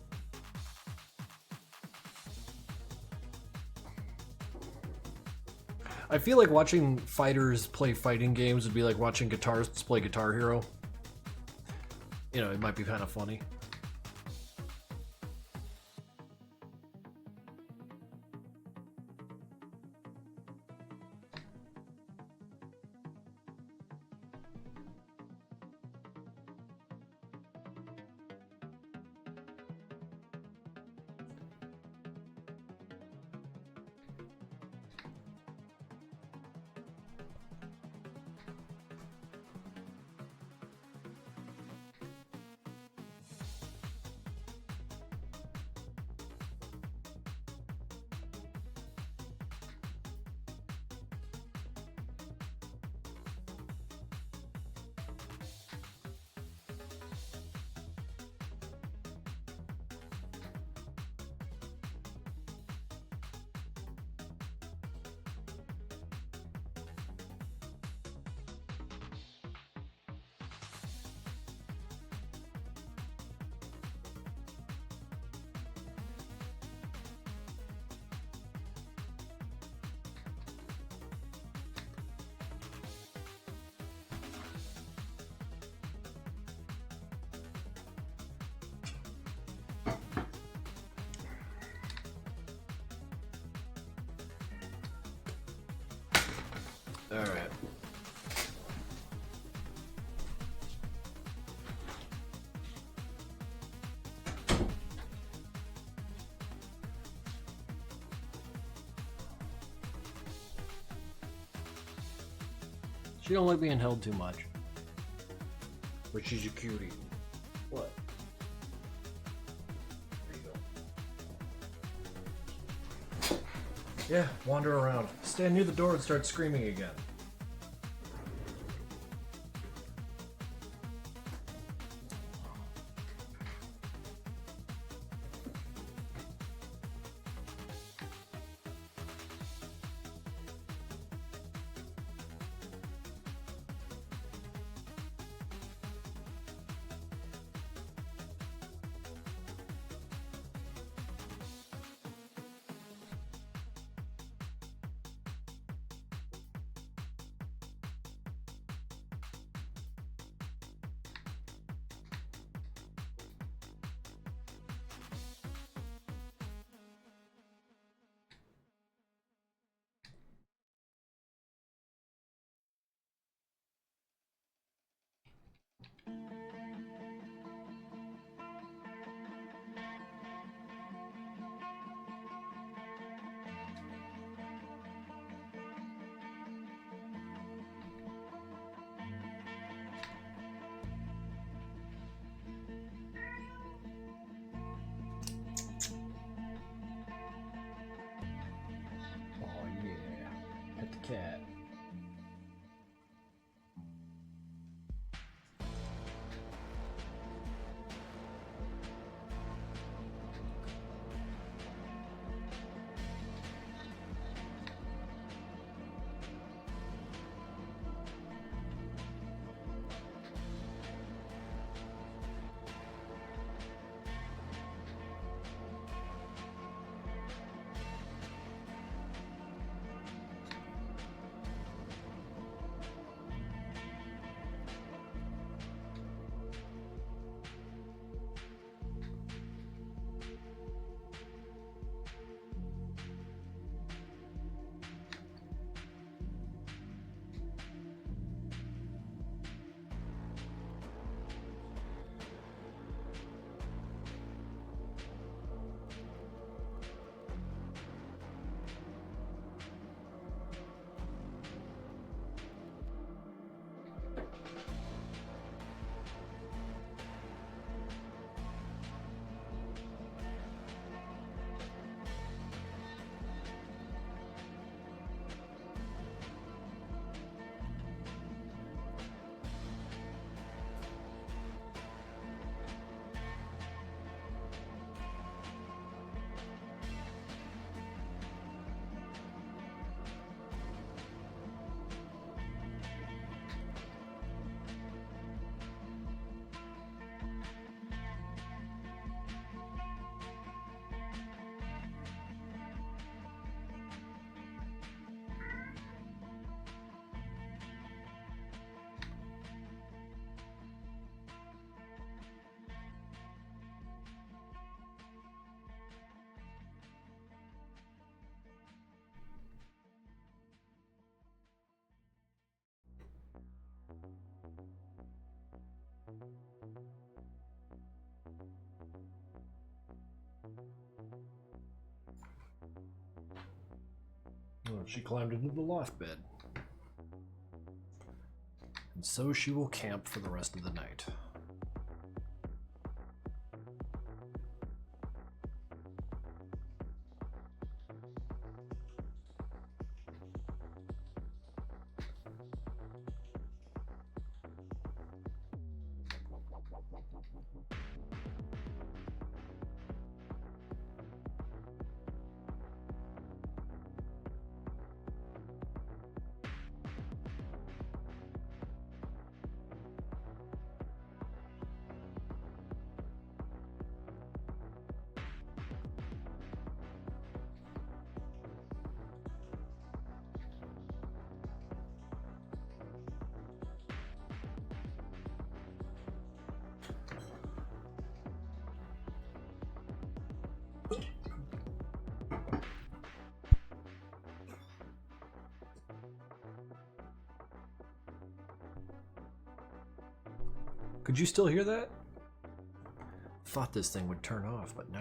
I feel like watching fighters play fighting games would be like watching guitarists play Guitar Hero. You know, it might be kind of funny. All right. She don't like being held too much. But she's a cutie. What? There you go. Yeah, wander around. Stand near the door and start screaming again. She climbed into the loft bed. And so she will camp for the rest of the night. Could you still hear that? Thought this thing would turn off, but no.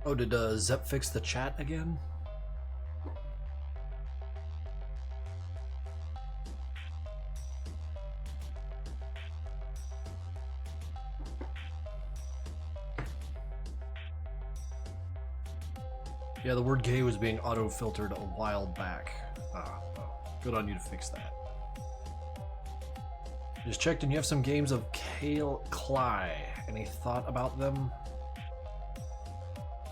Oh, did Zep fix the chat again? Yeah, the word gay was being auto-filtered a while back. Well, good on you to fix that. Just checked and you have some games of Kale Cly. Any thought about them?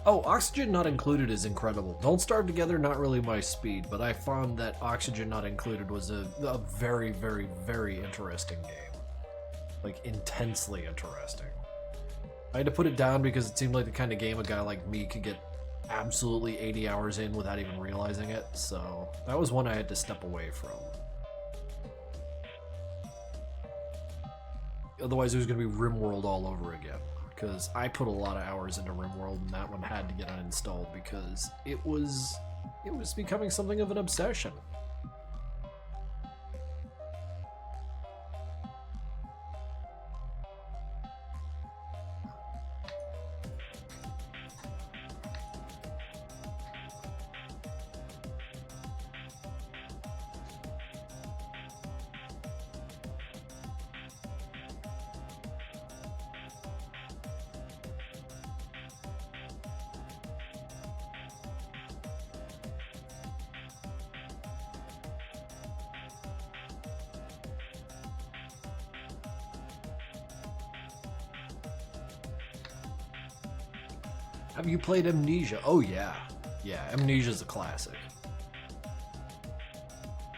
Oh, Oxygen Not Included is incredible. Don't Starve Together, not really my speed, but I found that Oxygen Not Included was a very, very, very interesting game. Like, intensely interesting. I had to put it down because it seemed like the kind of game a guy like me could get absolutely 80 hours in without even realizing it, so that was one I had to step away from. Otherwise it was going to be RimWorld all over again, because I put a lot of hours into RimWorld and that one had to get uninstalled because it was becoming something of an obsession. Have you played Amnesia? Oh yeah. Yeah, Amnesia's a classic.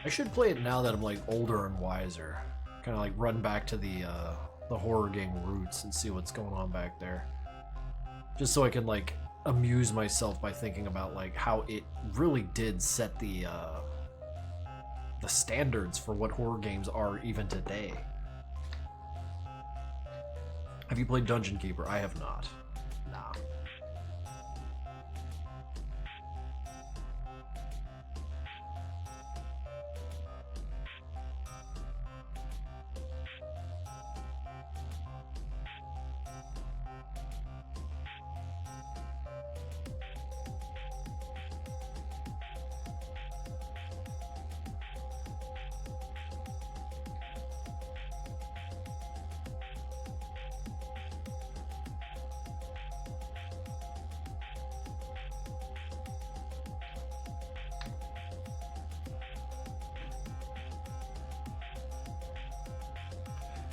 I should play it now that I'm like older and wiser. Kind of like run back to the horror game roots and see what's going on back there. Just so I can like amuse myself by thinking about like how it really did set the standards for what horror games are even today. Have you played Dungeon Keeper? I have not. Nah.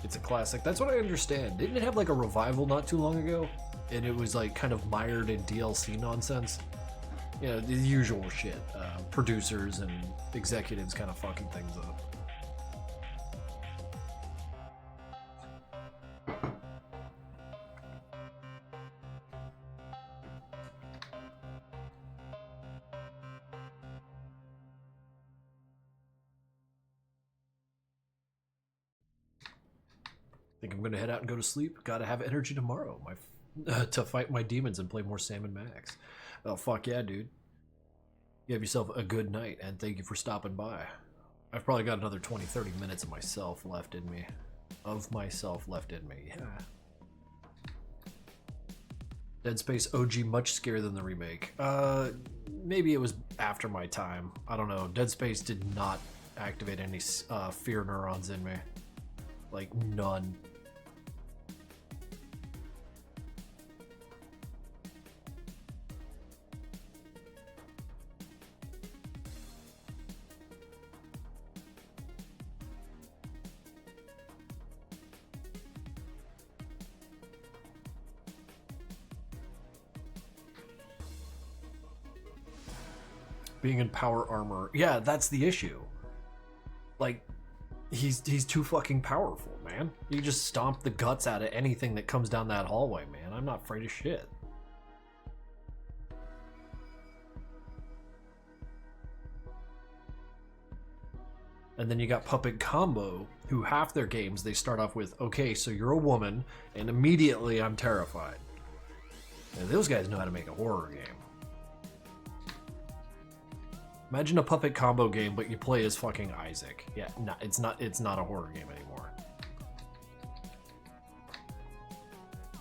It's a classic. That's what I understand. Didn't it have like a revival not too long ago? And it was like kind of mired in DLC nonsense? You know, the usual shit. Producers and executives kind of fucking things up. Think I'm gonna head out and go to sleep. Gotta have energy tomorrow, to fight my demons and play more Sam and Max. Oh fuck yeah, dude. You have yourself a good night, and thank you for stopping by. I've probably got another 20-30 minutes of myself left in me. Yeah. Dead Space OG much scarier than the remake. Maybe it was after my time. I don't know. Dead Space did not activate any fear neurons in me. Like, none. Being in power armor. Yeah, that's the issue. Like, he's too fucking powerful, man. You just stomp the guts out of anything that comes down that hallway, man. I'm not afraid of shit. And then you got Puppet Combo, who half their games they start off with, okay, so you're a woman, and immediately I'm terrified. And those guys know how to make a horror game. Imagine a Puppet Combo game, but you play as fucking Isaac. Yeah, no, it's not a horror game anymore.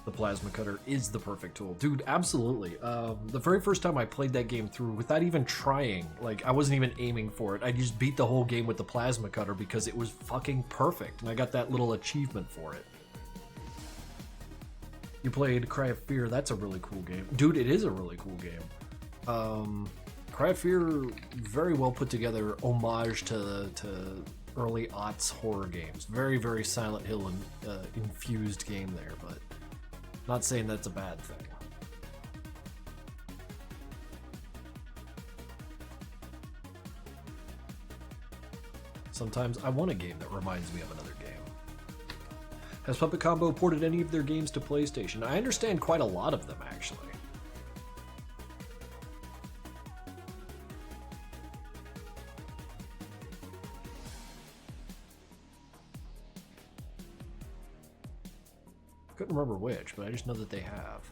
The plasma cutter is the perfect tool. Dude, absolutely. The very first time I played that game through, without even trying, like, I wasn't even aiming for it. I just beat the whole game with the plasma cutter because it was fucking perfect, and I got that little achievement for it. You played Cry of Fear. That's a really cool game. Dude, it is a really cool game. Cry of Fear, very well put together homage to early aughts horror games. Very, very Silent Hill infused game there, but not saying that's a bad thing. Sometimes I want a game that reminds me of another game. Has Puppet Combo ported any of their games to PlayStation? I understand quite a lot of them, actually. Couldn't remember which, but I just know that they have.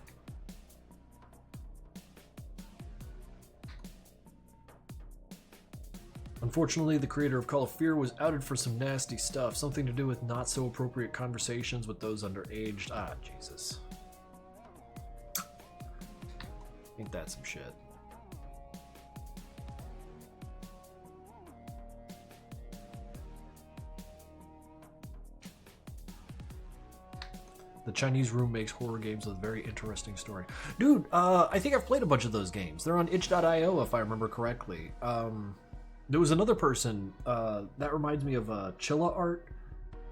Unfortunately, the creator of Call of Fear was outed for some nasty stuff, something to do with not so appropriate conversations with those underage. Ah, Jesus. Ain't that some shit? The Chinese Room makes horror games with a very interesting story. Dude, I think I've played a bunch of those games. They're on itch.io if I remember correctly. There was another person, that reminds me of Chilla Art.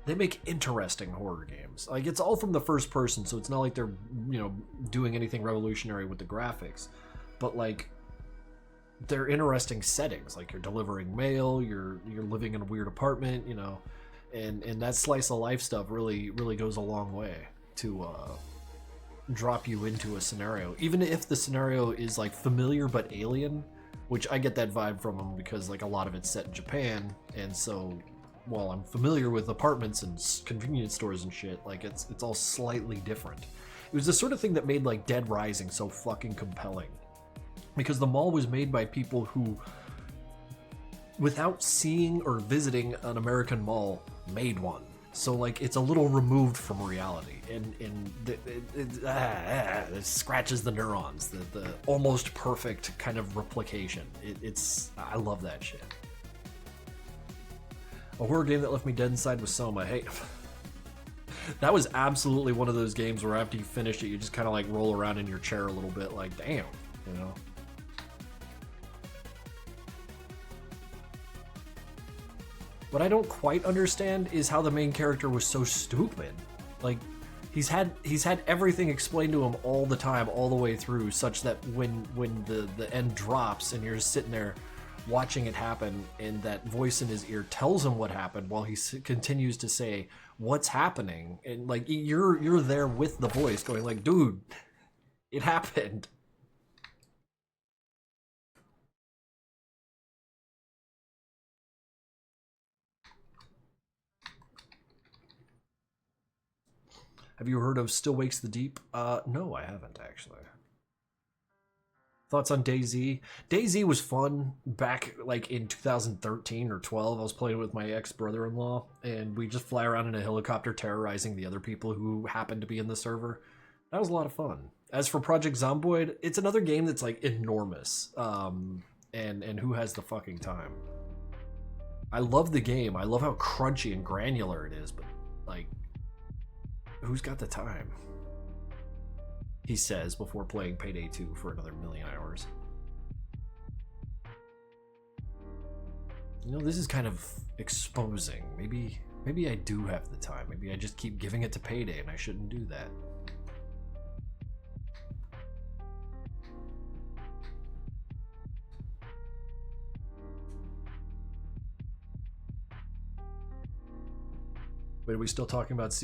they make interesting horror games. Like, it's all from the first person, so it's not like they're, you know, doing anything revolutionary with the graphics. But, like, they're interesting settings. Like, you're delivering mail, you're living in a weird apartment, you know, and that slice of life stuff really goes a long way to drop you into a scenario. Even if the scenario is, like, familiar but alien, which I get that vibe from them because, like, a lot of it's set in Japan, and so while I'm familiar with apartments and convenience stores and shit, like, it's all slightly different. It was the sort of thing that made, like, Dead Rising so fucking compelling. Because the mall was made by people who, without seeing or visiting an American mall, made one. So, like, it's a little removed from reality, and it scratches the neurons, the almost perfect kind of replication. I love that shit. A horror game that left me dead inside was Soma. Hey, that was absolutely one of those games where after you finish it, you just kind of like roll around in your chair a little bit, like, damn, you know? What I don't quite understand is how the main character was so stupid. Like, he's had everything explained to him all the time, all the way through, such that when the end drops and you're just sitting there watching it happen, and that voice in his ear tells him what happened while he continues to say what's happening, and like you're there with the voice going like, dude, it happened. Have you heard of Still Wakes the Deep? No, I haven't actually. Thoughts on DayZ? DayZ was fun back like in 2013 or 12. I was playing with my ex-brother-in-law, and we just fly around in a helicopter terrorizing the other people who happened to be in the server. That was a lot of fun. As for Project Zomboid, it's another game that's like enormous. And who has the fucking time? I love the game. I love how crunchy and granular it is, but like, who's got the time? He says before playing Payday 2 for another 1,000,000 hours. You know, this is kind of exposing. Maybe I do have the time. Maybe I just keep giving it to Payday and I shouldn't do that. Wait, are we still talking about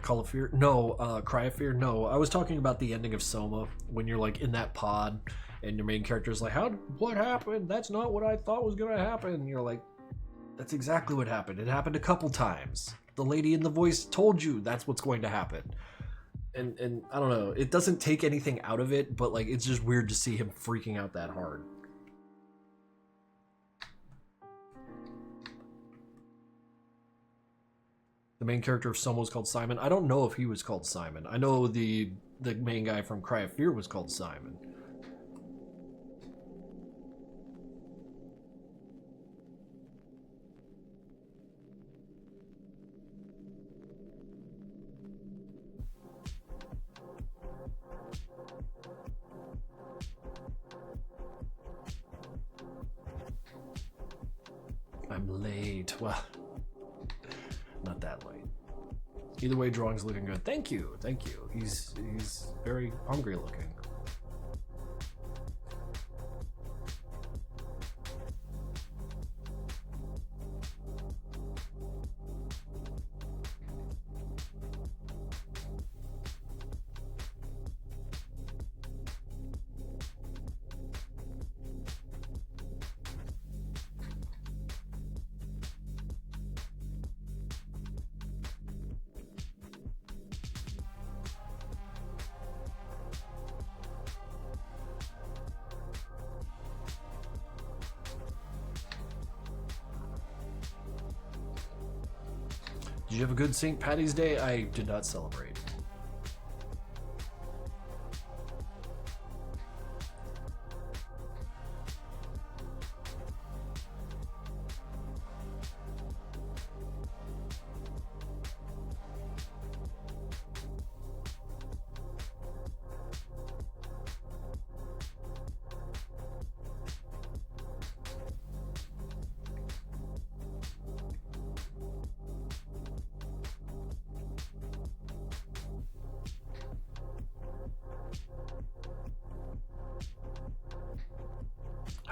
Call of Fear? No, Cry of Fear? No, I was talking about the ending of Soma, when you're like in that pod and your main character is like, what happened? That's not what I thought was gonna happen. And you're like, that's exactly what happened. It happened a couple times. The lady in the voice told you that's what's going to happen. And I don't know, it doesn't take anything out of it, but like, it's just weird to see him freaking out that hard. The main character of Soma was called Simon. I don't know if he was called Simon. I know the main guy from Cry of Fear was called Simon. I'm late. Well, not that late. Either way, drawing's looking good. Thank you, thank you. He's very hungry looking. Did you have a good St. Patty's Day? I did not celebrate.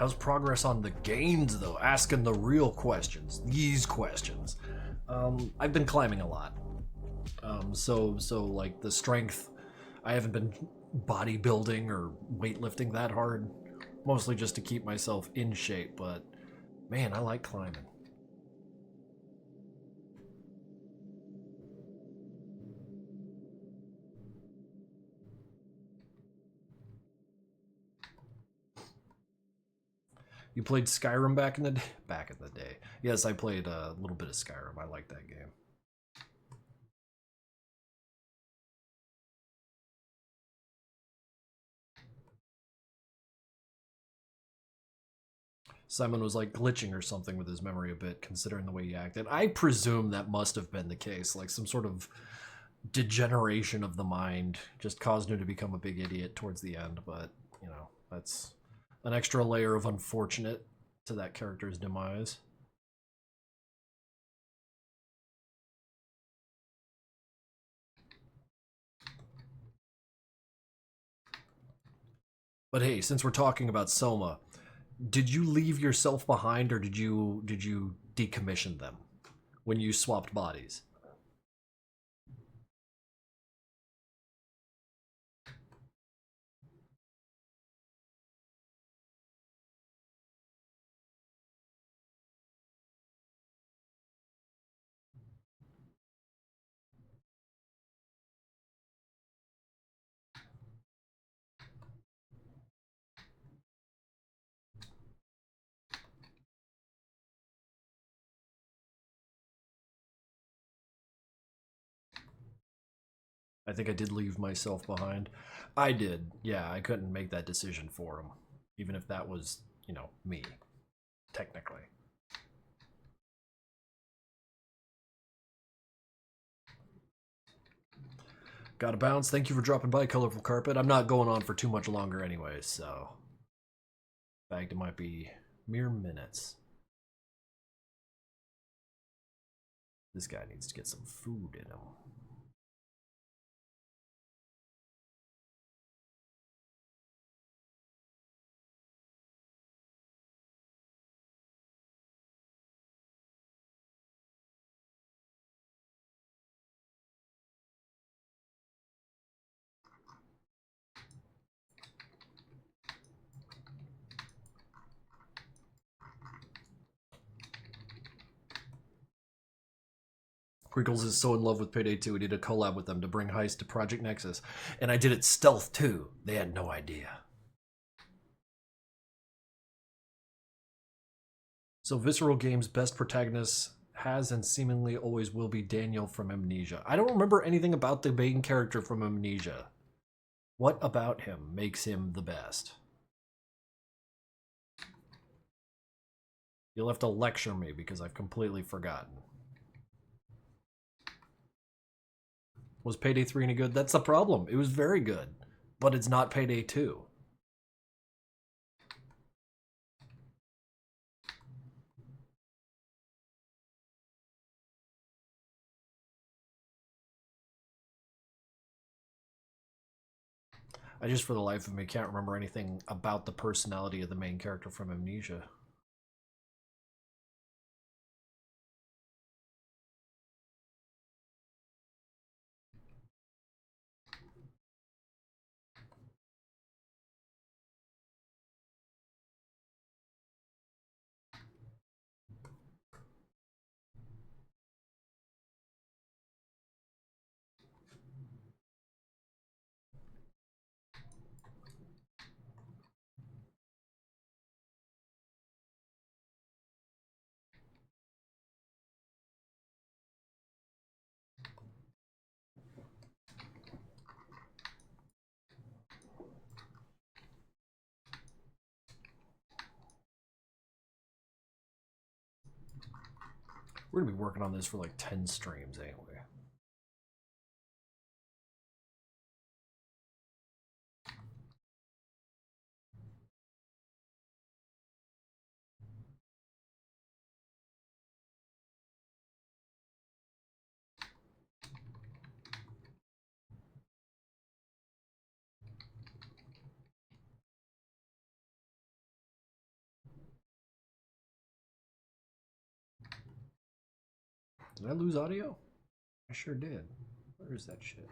How's progress on the gains, though? Asking the real questions. These questions. I've been climbing a lot. So like the strength, I haven't been bodybuilding or weightlifting that hard. Mostly just to keep myself in shape, but man, I like climbing. You played Skyrim back in the day? Back in the day. Yes, I played a little bit of Skyrim. I like that game. Simon was like glitching or something with his memory a bit, considering the way he acted. I presume that must have been the case, like some sort of degeneration of the mind just caused him to become a big idiot towards the end. But you know, that's an extra layer of unfortunate to that character's demise. But hey, since we're talking about Soma, did you leave yourself behind, or did you decommission them when you swapped bodies? I think I did leave myself behind. I did. Yeah, I couldn't make that decision for him, even if that was, you know, me, technically. Gotta bounce. Thank you for dropping by, Colorful Carpet. I'm not going on for too much longer anyway, so. In fact, it might be mere minutes. This guy needs to get some food in him. Krinkels is so in love with Payday 2, we did a collab with them to bring Heist to Project Nexus. And I did it stealth too. They had no idea. So Visceral Games' best protagonist has and seemingly always will be Daniel from Amnesia. I don't remember anything about the main character from Amnesia. What about him makes him the best? You'll have to lecture me because I've completely forgotten. Was Payday 3 any good? That's the problem. It was very good, but it's not Payday 2. I just, for the life of me, can't remember anything about the personality of the main character from Amnesia. We're gonna be working on this for like 10 streams anyway. Did I lose audio? I sure did. Where is that shit?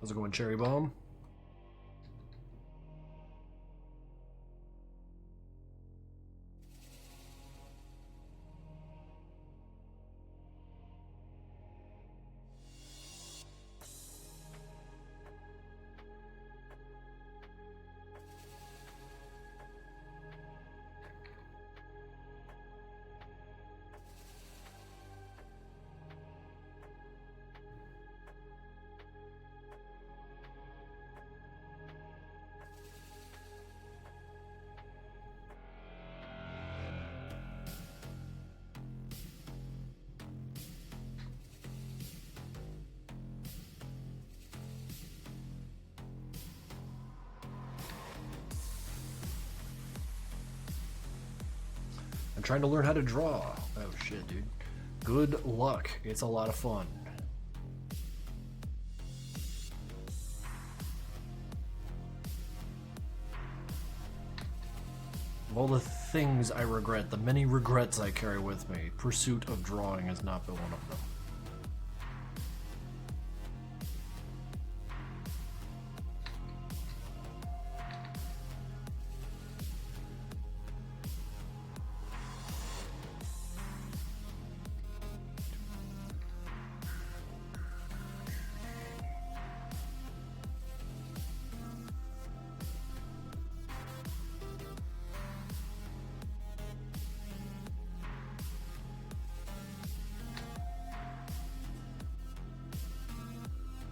How's it going, Cherry Bomb? I'm trying to learn how to draw. Oh shit, dude. Good luck. It's a lot of fun. Of all the things I regret, the many regrets I carry with me, pursuit of drawing has not been one of them.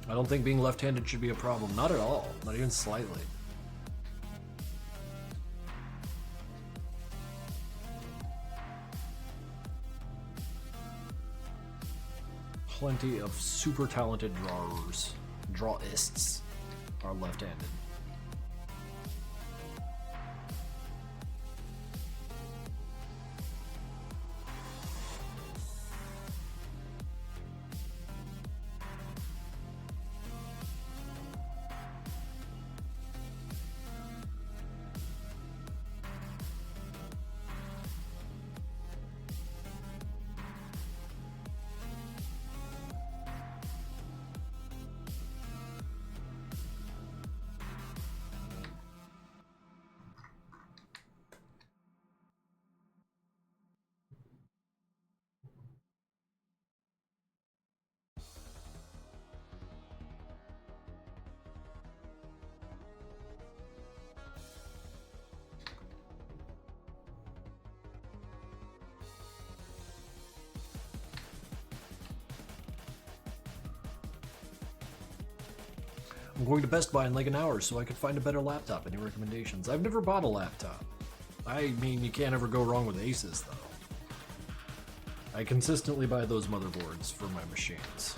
I don't think being left-handed should be a problem. Not at all. Not even slightly. Plenty of super talented drawers, drawists, are left-handed. I'm going to Best Buy in like an hour so I could find a better laptop. Any recommendations? I've never bought a laptop. I mean, you can't ever go wrong with Asus, though. I consistently buy those motherboards for my machines.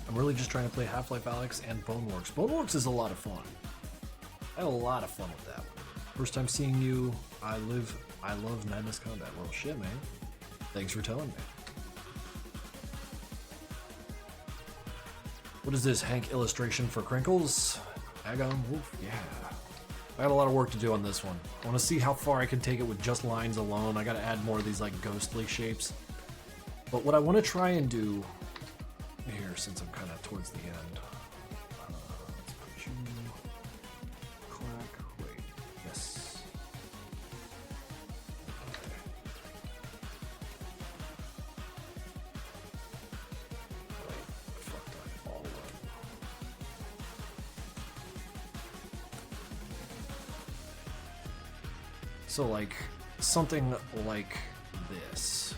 I'm really just trying to play Half-Life Alyx and Boneworks. Boneworks is a lot of fun. I had a lot of fun with that one. First time seeing you, I love Madness Combat. Well, shit, man. Thanks for telling me. What is this, Hank illustration for Krinkels? Agon Wolf? Yeah. I got a lot of work to do on this one. I want to see how far I can take it with just lines alone. I got to add more of these like ghostly shapes. But what I want to try and do here, since I'm kind of towards the end, let's put you clack. Wait, yes. Okay. Fucked up all of them. So like something like this.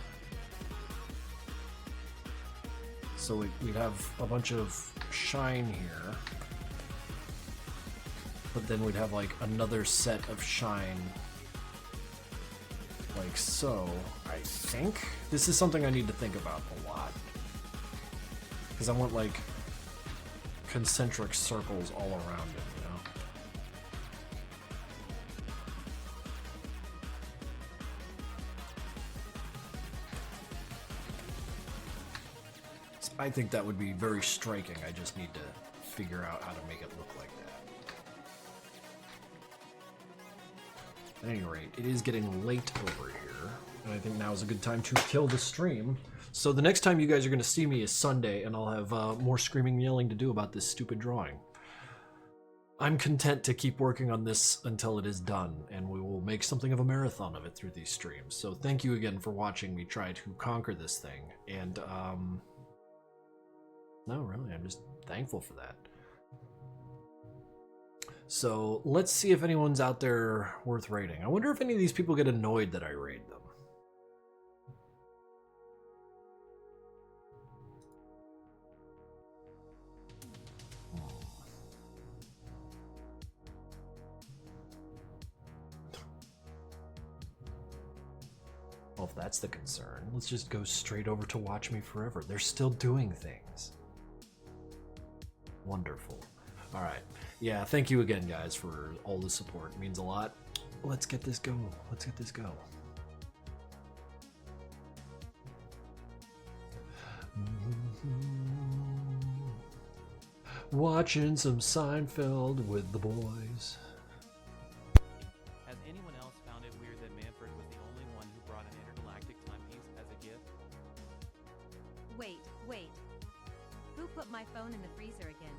So we'd have a bunch of shine here, but then we'd have like another set of shine like so. I think this is something I need to think about a lot, because I want like concentric circles all around it, you know? I think that would be very striking. I just need to figure out how to make it look like that. At any rate, it is getting late over here, and I think now is a good time to kill the stream. So the next time you guys are going to see me is Sunday, and I'll have more screaming and yelling to do about this stupid drawing. I'm content to keep working on this until it is done, and we will make something of a marathon of it through these streams. So thank you again for watching me try to conquer this thing, and no, really, I'm just thankful for that. So let's see if anyone's out there worth raiding. I wonder if any of these people get annoyed that I raid them. Well, if that's the concern, let's just go straight over to Watch Me Forever. They're still doing things. Wonderful. All right. Yeah, thank you again, guys, for all the support. It means a lot. Let's get this go. Let's get this go. Watching some Seinfeld with the boys. Has anyone else found it weird that Manfred was the only one who brought an intergalactic timepiece as a gift? Wait. Who put my phone in the freezer again?